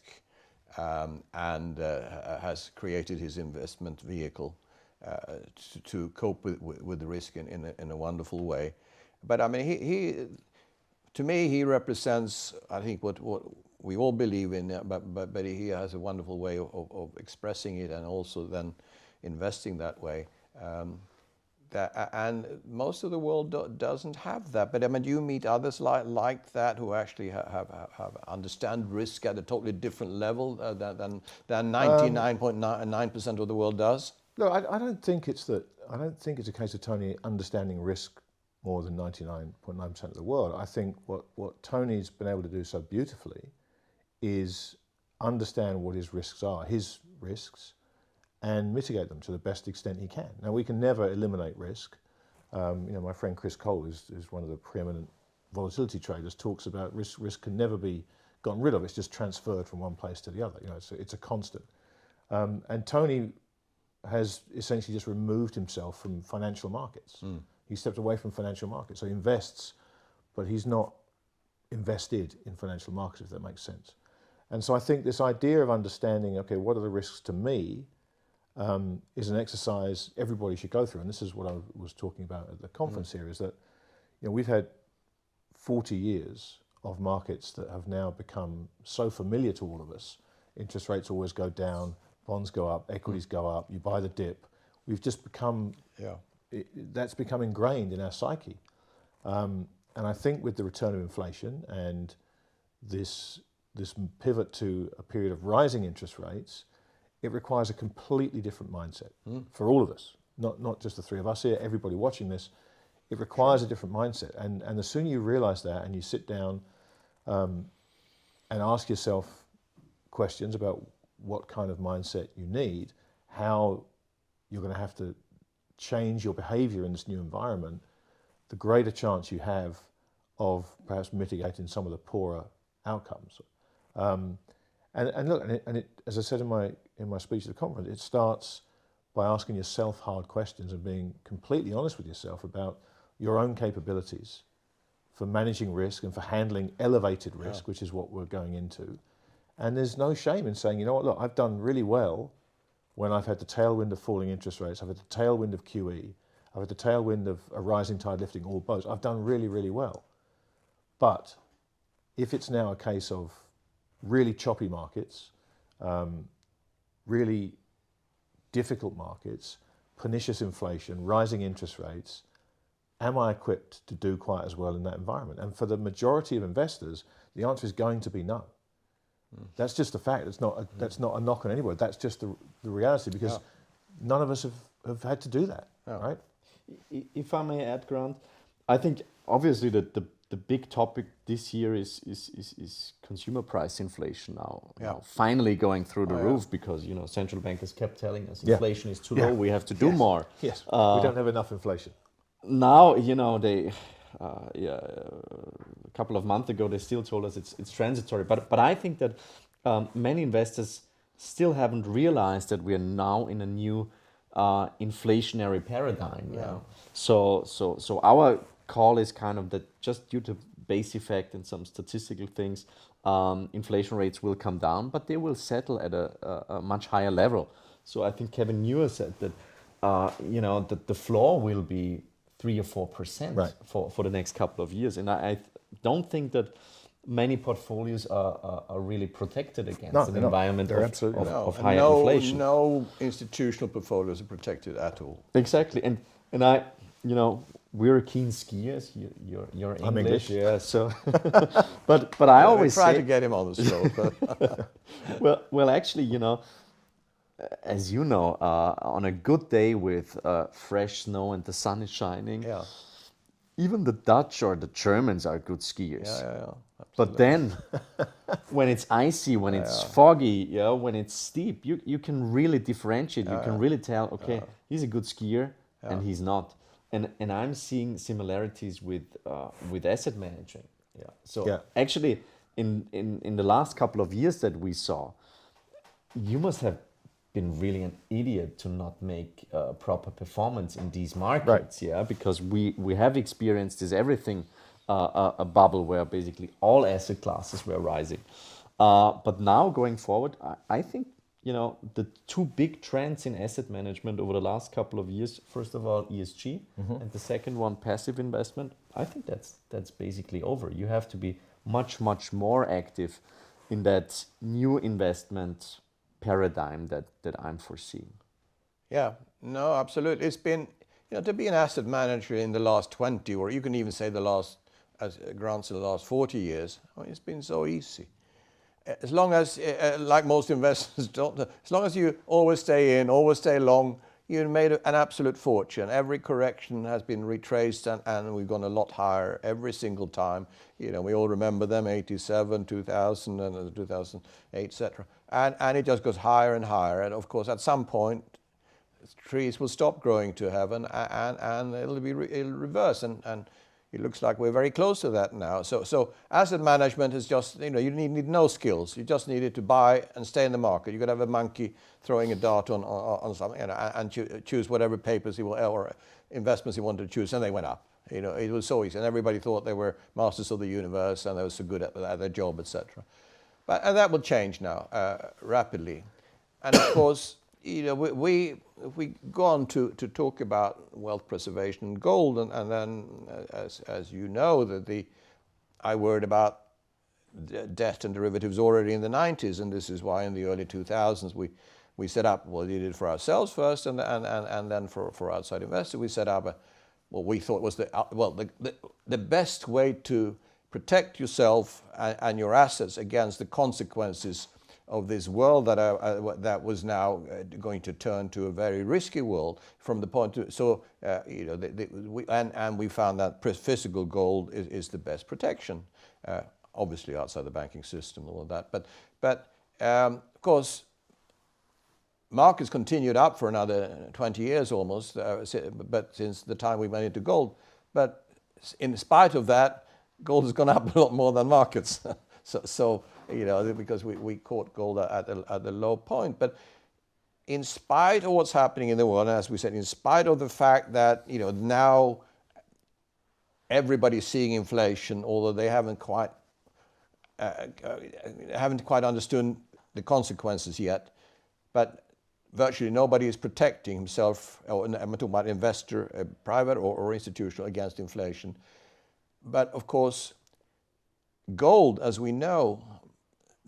and has created his investment vehicle to cope with the risk in a wonderful way. But I mean, he to me, he represents, I think, what we all believe in, but he has a wonderful way of expressing it and also then investing that way. And most of the world doesn't have that. But I mean, you meet others like that who actually have understand risk at a totally different level than 99.9% of the world does. No, I don't think it's that. I don't think it's a case of Tony understanding risk more than 99.9% of the world. I think what Tony's been able to do so beautifully is understand what his risks are, and mitigate them to the best extent he can. Now, we can never eliminate risk. My friend Chris Cole is one of the preeminent volatility traders, talks about risk can never be gotten rid of. It's just transferred from one place to the other. It's a constant. And Tony has essentially just removed himself from financial markets. He stepped away from financial markets. So he invests, but he's not invested in financial markets, if that makes sense. And so I think this idea of understanding, okay, what are the risks to me, is an exercise everybody should go through. And this is what I was talking about at the conference here, is that we've had 40 years of markets that have now become so familiar to all of us. Interest rates always go down, bonds go up, equities go up, you buy the dip. We've just become, that's become ingrained in our psyche. And I think with the return of inflation and this pivot to a period of rising interest rates, it requires a completely different mindset for all of us, not just the three of us here, everybody watching this. It requires a different mindset. And the sooner you realize that and you sit down and ask yourself questions about what kind of mindset you need, how you're going to have to change your behavior in this new environment, the greater chance you have of perhaps mitigating some of the poorer outcomes. And look, as I said in my speech at the conference, it starts by asking yourself hard questions and being completely honest with yourself about your own capabilities for managing risk and for handling elevated risk, which is what we're going into. And there's no shame in saying, you know what, look, I've done really well when I've had the tailwind of falling interest rates, I've had the tailwind of QE, I've had the tailwind of a rising tide lifting all boats. I've done really, really well. But if it's now a case of really choppy markets, really difficult markets, pernicious inflation, rising interest rates, am I equipped to do quite as well in that environment? And for the majority of investors, the answer is going to be no. That's just a fact. That's not a knock on anybody. That's just the reality, because none of us have had to do that, right? If I may add, Grant, I think obviously the big topic this year is consumer price inflation now finally going through the roof, because central bankers kept telling us inflation is too low, we have to do more. Yes, we don't have enough inflation. Now, they a couple of months ago they still told us it's transitory, but I think that many investors still haven't realized that we are now in a new inflationary paradigm. So our call is kind of that just due to base effect and some statistical things, inflation rates will come down, but they will settle at a much higher level. So I think Kevin Newer said that, that the floor will be 3 or 4% Right. for the next couple of years. And I don't think that many portfolios are really protected against No, an they're not. environment They're absolutely of, not. of and higher no, inflation. no institutional portfolios are protected at all. Exactly, and I, we're keen skiers. You're English, I'm English. yeah. So, but I always try say, to get him on the slope. But well, actually, as you know, on a good day with fresh snow and the sun is shining, yeah, even the Dutch or the Germans are good skiers. yeah. But then, when it's icy, when it's foggy, when it's steep, you can really differentiate. You can really tell, okay, he's a good skier and he's not. And I'm seeing similarities with asset management. Yeah. So actually, in the last couple of years that we saw, you must have been really an idiot to not make proper performance in these markets. Right. Yeah, because we have experienced this everything. A bubble where basically all asset classes were rising. But now going forward, I think, the two big trends in asset management over the last couple of years, first of all, ESG, and the second one, passive investment, I think that's basically over. You have to be much, much more active in that new investment paradigm that I'm foreseeing. yeah, no, absolutely. It's been, to be an asset manager in the last 20, or you can even say the last, as grants in the last 40 years, it's been so easy. As long as, like most investors don't, as long as you always stay in, always stay long, you've made an absolute fortune. Every correction has been retraced and we've gone a lot higher every single time. We all remember them, 87, 2000, and 2008, etc. And it just goes higher and higher. And of course, at some point, trees will stop growing to heaven and it'll reverse. And it looks like we're very close to that now. So asset management is just, you need no skills. You just needed to buy and stay in the market. You could have a monkey throwing a dart on something, and choose whatever papers or investments he wanted to choose, and they went up. It was so easy, and everybody thought they were masters of the universe and they were so good at their job, etc. And that will change now rapidly. And of course, if we go on to talk about wealth preservation and gold, and then as you know, I worried about debt and derivatives already in the 90s, and this is why in the early 2000s we set up, well, we did it for ourselves first, and then for outside investors, we set up what we thought was the best way to protect yourself and your assets against the consequences of this world that was now going to turn to a very risky world from the point of, so we found that physical gold is the best protection, obviously outside the banking system and all that, but of course markets continued up for another 20 years almost, but since the time we went into gold, but in spite of that, gold has gone up a lot more than markets. So because we caught gold at the low point. But in spite of what's happening in the world, and as we said, in spite of the fact that now everybody's seeing inflation, although they haven't quite understood the consequences yet, but virtually nobody is protecting himself, or I'm talking about investor, private or institutional, against inflation. But of course, gold, as we know,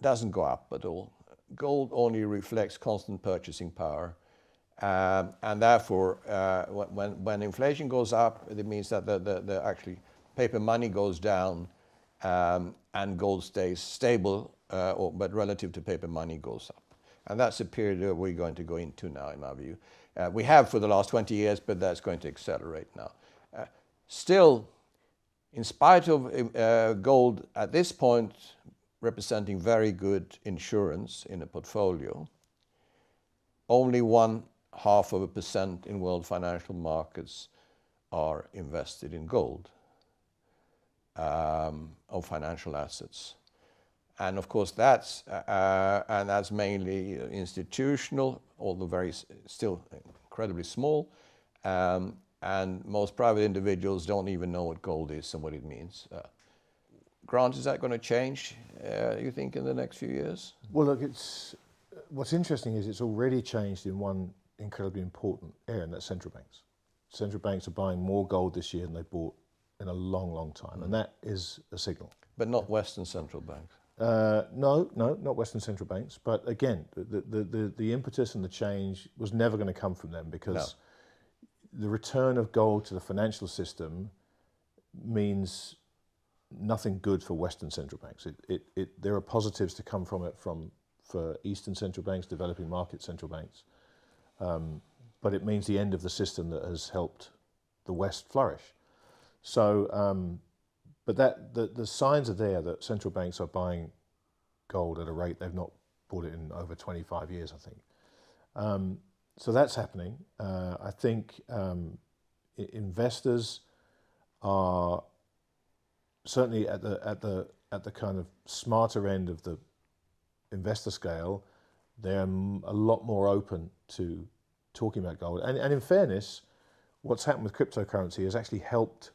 doesn't go up at all. Gold only reflects constant purchasing power. And therefore, when inflation goes up, it means that the actually paper money goes down and gold stays stable, but relative to paper money goes up. And that's a period that we're going to go into now, in our view. We have for the last 20 years, but that's going to accelerate now. Still, in spite of gold at this point representing very good insurance in a portfolio, only 0.5% in world financial markets are invested in gold of financial assets. And of course that's mainly institutional, although still incredibly small. And most private individuals don't even know what gold is and what it means. Grant, is that going to change, you think, in the next few years? Well, look, it's what's interesting is it's already changed in one incredibly important area, and that's central banks. Central banks are buying more gold this year than they bought in a long, long time, and that is a signal. But not Western central banks. No, not Western central banks. But again, the impetus and the change was never going to come from them, because the return of gold to the financial system means nothing good for Western central banks. There are positives to come from it for Eastern central banks, developing market central banks, but it means the end of the system that has helped the West flourish. So, but the signs are there that central banks are buying gold at a rate they've not bought it in over 25 years, I think. So that's happening. I think investors are certainly at the kind of smarter end of the investor scale. They're a lot more open to talking about gold. And in fairness, what's happened with cryptocurrency has actually helped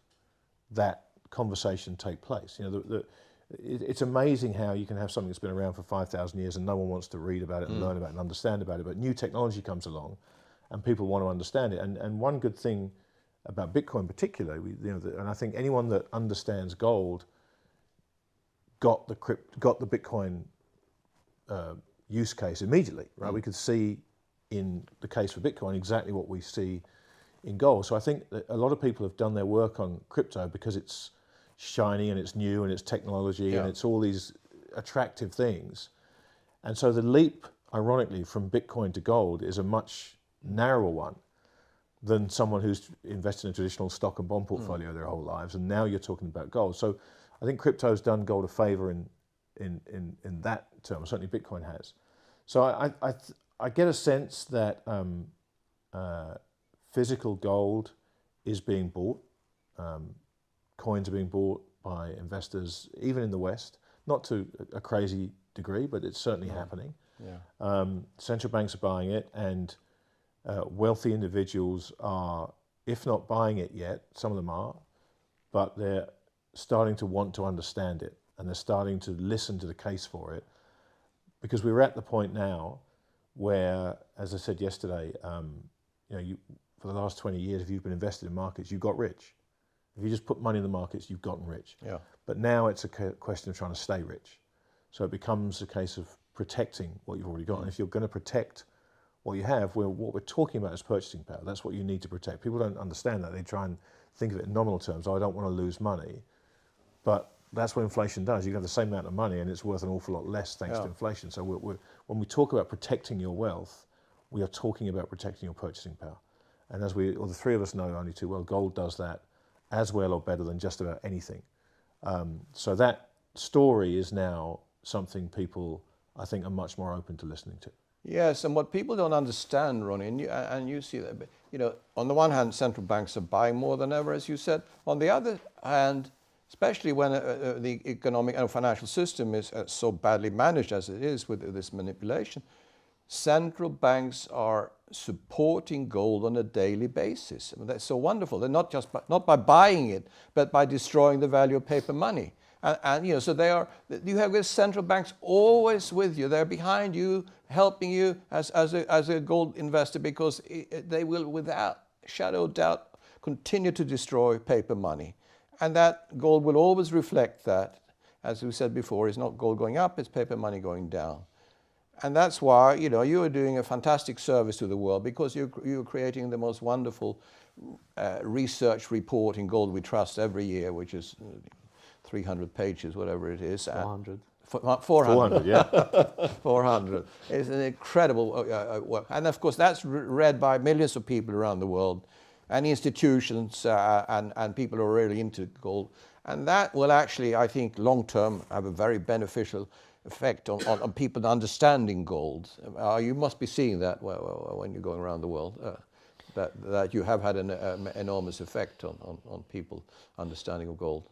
that conversation take place. You know, it's amazing how you can have something that's been around for 5,000 years and no one wants to read about it and learn about it and understand about it, but new technology comes along and people want to understand it. And one good thing about Bitcoin particularly, and I think anyone that understands gold got the Bitcoin use case immediately, right? We could see in the case for Bitcoin exactly what we see in gold. So I think that a lot of people have done their work on crypto because it's shiny and it's new and it's technology and it's all these attractive things. And so the leap, ironically, from Bitcoin to gold is a much narrower one than someone who's invested in a traditional stock and bond portfolio their whole lives, and now you're talking about gold. So I think crypto's done gold a favor in that term. Certainly Bitcoin has. So I get a sense that physical gold is being bought. Coins are being bought by investors, even in the West, not to a crazy degree, but it's certainly happening. Yeah. Central banks are buying it, and wealthy individuals are, if not buying it yet, some of them are, but they're starting to want to understand it, and they're starting to listen to the case for it, because we're at the point now where, as I said yesterday, for the last 20 years, if you've been invested in markets, you've got rich. If you just put money in the markets, you've gotten rich. Yeah. But now it's a question of trying to stay rich. So it becomes a case of protecting what you've already got. And if you're going to protect what you have, what we're talking about is purchasing power. That's what you need to protect. People don't understand that. They try and think of it in nominal terms. Oh, I don't want to lose money. But that's what inflation does. You have the same amount of money and it's worth an awful lot less thanks to inflation. So when we talk about protecting your wealth, we are talking about protecting your purchasing power. And as the three of us know only too well, gold does that as well or better than just about anything. So that story is now something people, I think, are much more open to listening to. Yes, and what people don't understand, Ronnie, and you see that, on the one hand, central banks are buying more than ever, as you said. On the other hand, especially when the economic and financial system is so badly managed as it is with this manipulation, central banks are supporting gold on a daily basis. I mean, that's so wonderful. They're not by buying it, but by destroying the value of paper money. And so you have the central banks always with you. They're behind you, helping you as a gold investor, because they will, without shadow of doubt, continue to destroy paper money. And that gold will always reflect that. As we said before, it's not gold going up, it's paper money going down. And that's why, you are doing a fantastic service to the world, because you're creating the most wonderful research report in Gold We Trust every year, which is 300 pages, whatever it is. 400. 400, yeah. 400. It's an incredible work. And of course, that's read by millions of people around the world, and institutions and people who are really into gold. And that will actually, I think, long-term have a very beneficial effect on people understanding gold. You must be seeing that when you're going around the world, that you have had an enormous effect on people understanding of gold.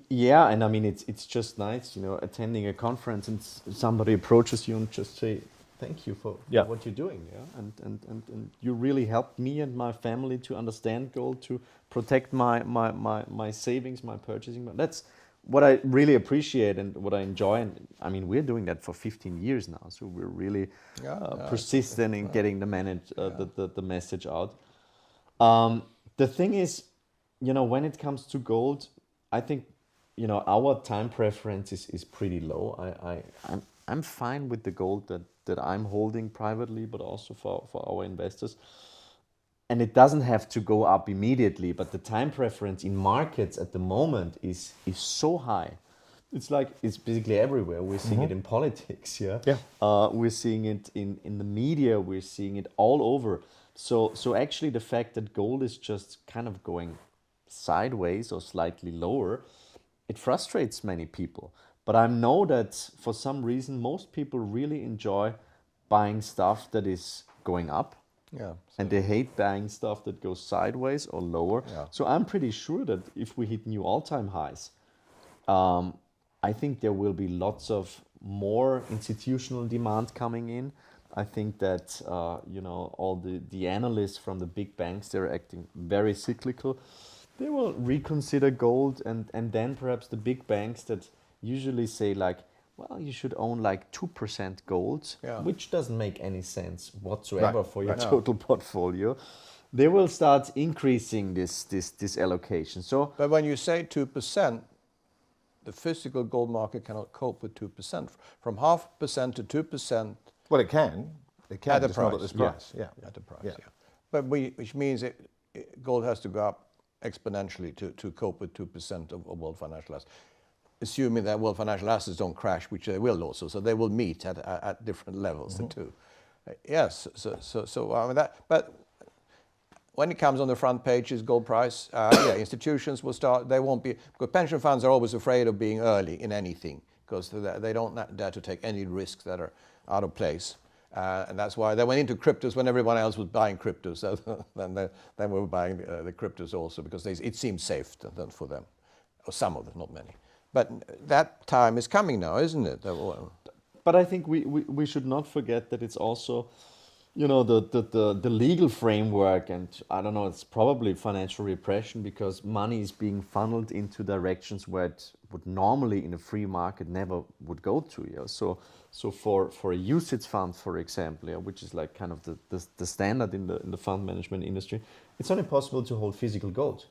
Yeah, and I mean, it's just nice, attending a conference and somebody approaches you and just say, thank you for what you're doing. Yeah? And you really helped me and my family to understand gold, to protect my savings, my purchasing. That's what I really appreciate and what I enjoy, and I mean, we're doing that for 15 years now, so we're really persistent in getting the message out. The thing is, when it comes to gold, I think, our time preference is pretty low. I'm fine with the gold that I'm holding privately, but also for our investors. And it doesn't have to go up immediately, but the time preference in markets at the moment is so high. It's basically everywhere. We're seeing it in politics, we're seeing it in the media, we're seeing it all over. So actually the fact that gold is just kind of going sideways or slightly lower, it frustrates many people. But I know that for some reason most people really enjoy buying stuff that is going up. Yeah, and they hate buying stuff that goes sideways or lower. Yeah. So I'm pretty sure that if we hit new all-time highs, I think there will be lots of more institutional demand coming in. I think that all the analysts from the big banks, they're acting very cyclical. They will reconsider gold, and then perhaps the big banks that usually say well, you should own 2% gold, which doesn't make any sense whatsoever for your total portfolio. They will start increasing this allocation. So, but when you say 2%, the physical gold market cannot cope with 2%. From 0.5% to 2%. Well, it can. It can. At the just price. not at this price. Yeah. At the price. Yeah. Yeah. But which means gold has to go up exponentially to cope with 2% of world financial assets. Assuming that world financial assets don't crash, which they will also, so they will meet at different levels, the two. Yes, so I mean that, but when it comes on the front pages, gold price, institutions will start, they won't be, because pension funds are always afraid of being early in anything, because they don't dare to take any risks that are out of place. And that's why they went into cryptos when everyone else was buying cryptos. So then we were buying the cryptos also, because it seemed safe for them, or some of them, not many. But that time is coming now, isn't it? But I think we should not forget that it's also, the legal framework, and I don't know, it's probably financial repression, because money is being funneled into directions where it would normally in a free market never would go to. So for a UCITS fund, for example, which is kind of the standard in the fund management industry, it's only possible to hold physical gold.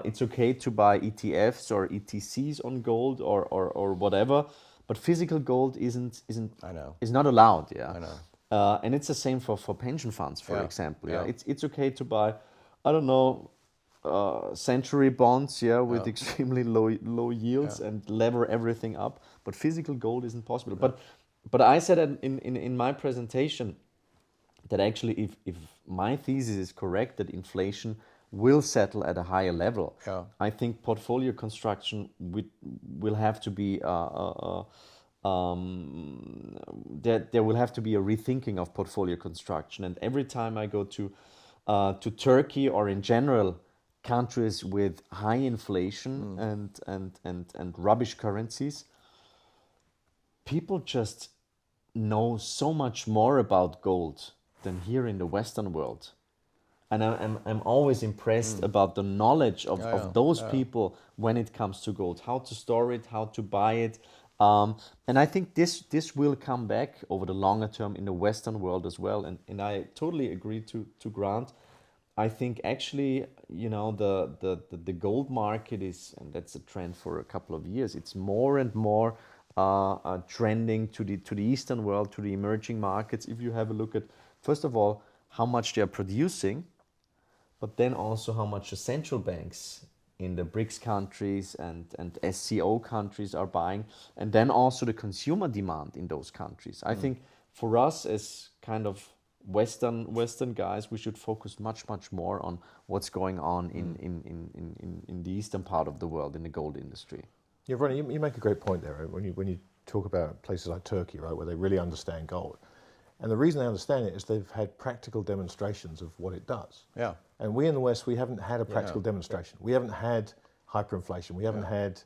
It's okay to buy ETFs or ETCs on gold or whatever, but physical gold is not allowed. I know. And it's the same for pension funds, for example. Yeah. It's okay to buy, I don't know, century bonds, with extremely low yields and lever everything up, but physical gold isn't possible. But I said in my presentation that actually if my thesis is correct, that inflation will settle at a higher level. I think portfolio construction will have to be there will have to be a rethinking of portfolio construction. And every time I go to Turkey, or in general countries with high inflation and rubbish currencies, people just know so much more about gold than here in the Western world. And I'm always impressed about the knowledge of those people when it comes to gold, how to store it, how to buy it. And I think this will come back over the longer term in the Western world as well. And I totally agree to Grant. I think actually, the gold market is, and that's a trend for a couple of years, it's more and more trending to the Eastern world, to the emerging markets. If you have a look at, first of all, how much they're producing, but then also how much the central banks in the BRICS countries and SCO countries are buying, and then also the consumer demand in those countries. I think for us as kind of Western guys, we should focus much more on what's going on in the eastern part of the world in the gold industry. Yeah, Ronnie, you make a great point there, right? When you talk about places like Turkey, right, where they really understand gold. And the reason they understand it is they've had practical demonstrations of what it does. Yeah. And we in the West, we haven't had a practical demonstration. We haven't had hyperinflation. We haven't had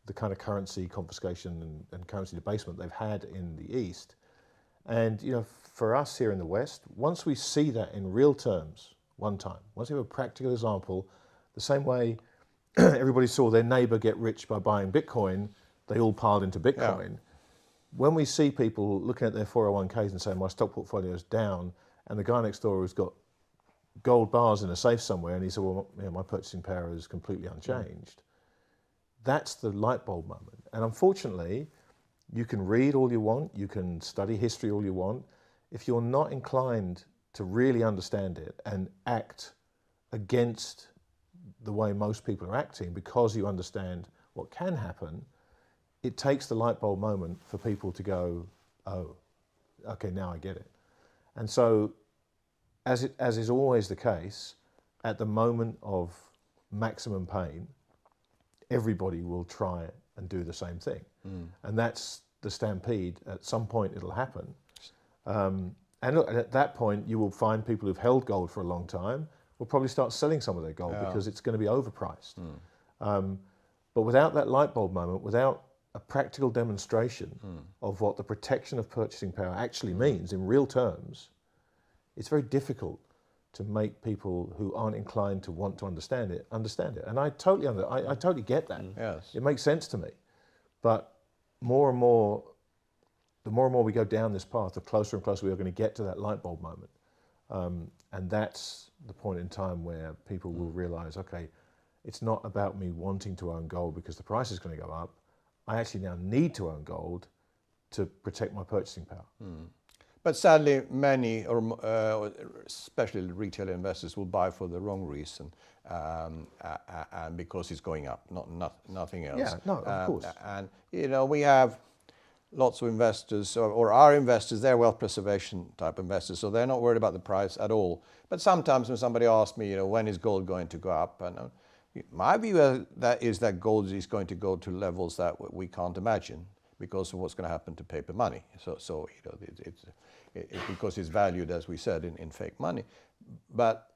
the kind of currency confiscation and currency debasement they've had in the East. And for us here in the West, once we see that in real terms one time, once we have a practical example, the same way everybody saw their neighbor get rich by buying Bitcoin, they all piled into Bitcoin. Yeah. When we see people looking at their 401ks and saying, my stock portfolio is down, and the guy next door has got gold bars in a safe somewhere, and he said, well, yeah, my purchasing power is completely unchanged. That's the light bulb moment. And unfortunately, you can read all you want, you can study history all you want. If you're not inclined to really understand it and act against the way most people are acting because you understand what can happen, it takes the light bulb moment for people to go, oh, okay, now I get it. And so, as is always the case, at the moment of maximum pain, everybody will try and do the same thing. And that's the stampede. At some point it'll happen. And look, at that point you will find people who've held gold for a long time will probably start selling some of their gold because it's going to be overpriced. But without that light bulb moment, without a practical demonstration of what the protection of purchasing power actually means in real terms, it's very difficult to make people who aren't inclined to want to understand it. And I totally get that. Yes. It makes sense to me. But more and more, the more and more we go down this path, the closer and closer we are going to get to that light bulb moment. And that's the point in time where people will realize, okay, it's not about me wanting to own gold because the price is going to go up. I actually now need to own gold to protect my purchasing power. But sadly, many, or especially retail investors, will buy for the wrong reason, and because it's going up, nothing else. Yeah, no, of course. And you know, we have lots of investors, or our investors, they're wealth preservation type investors, so they're not worried about the price at all. But sometimes when somebody asks me, you know, when is gold going to go up, and my view is that gold is going to go to levels that we can't imagine, because of what's going to happen to paper money. So you know, it's because it's valued, as we said, in fake money. But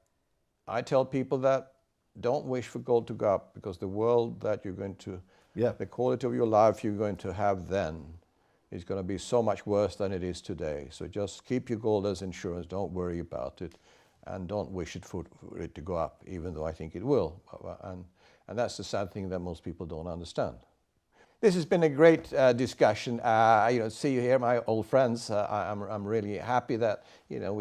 I tell people that don't wish for gold to go up, because the world that you're going to, the quality of your life you're going to have then is going to be so much worse than it is today. So just keep your gold as insurance, don't worry about it, and don't wish it for it to go up, even though I think it will. And that's the sad thing that most people don't understand. This has been a great discussion. You know, see you here, my old friends. I'm really happy that, you know,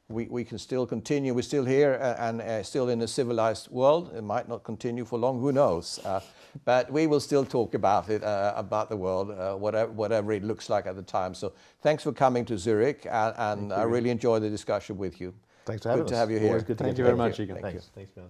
we can still continue. We're still here and still in a civilized world. It might not continue for long, who knows? But we will still talk about it, about the world, whatever it looks like at the time. So thanks for coming to Zurich, and I really enjoyed the discussion with you. Thanks for having us. Good to have you here. Always good to Thank get you very together. much, Egan. Thank you. Thanks, man.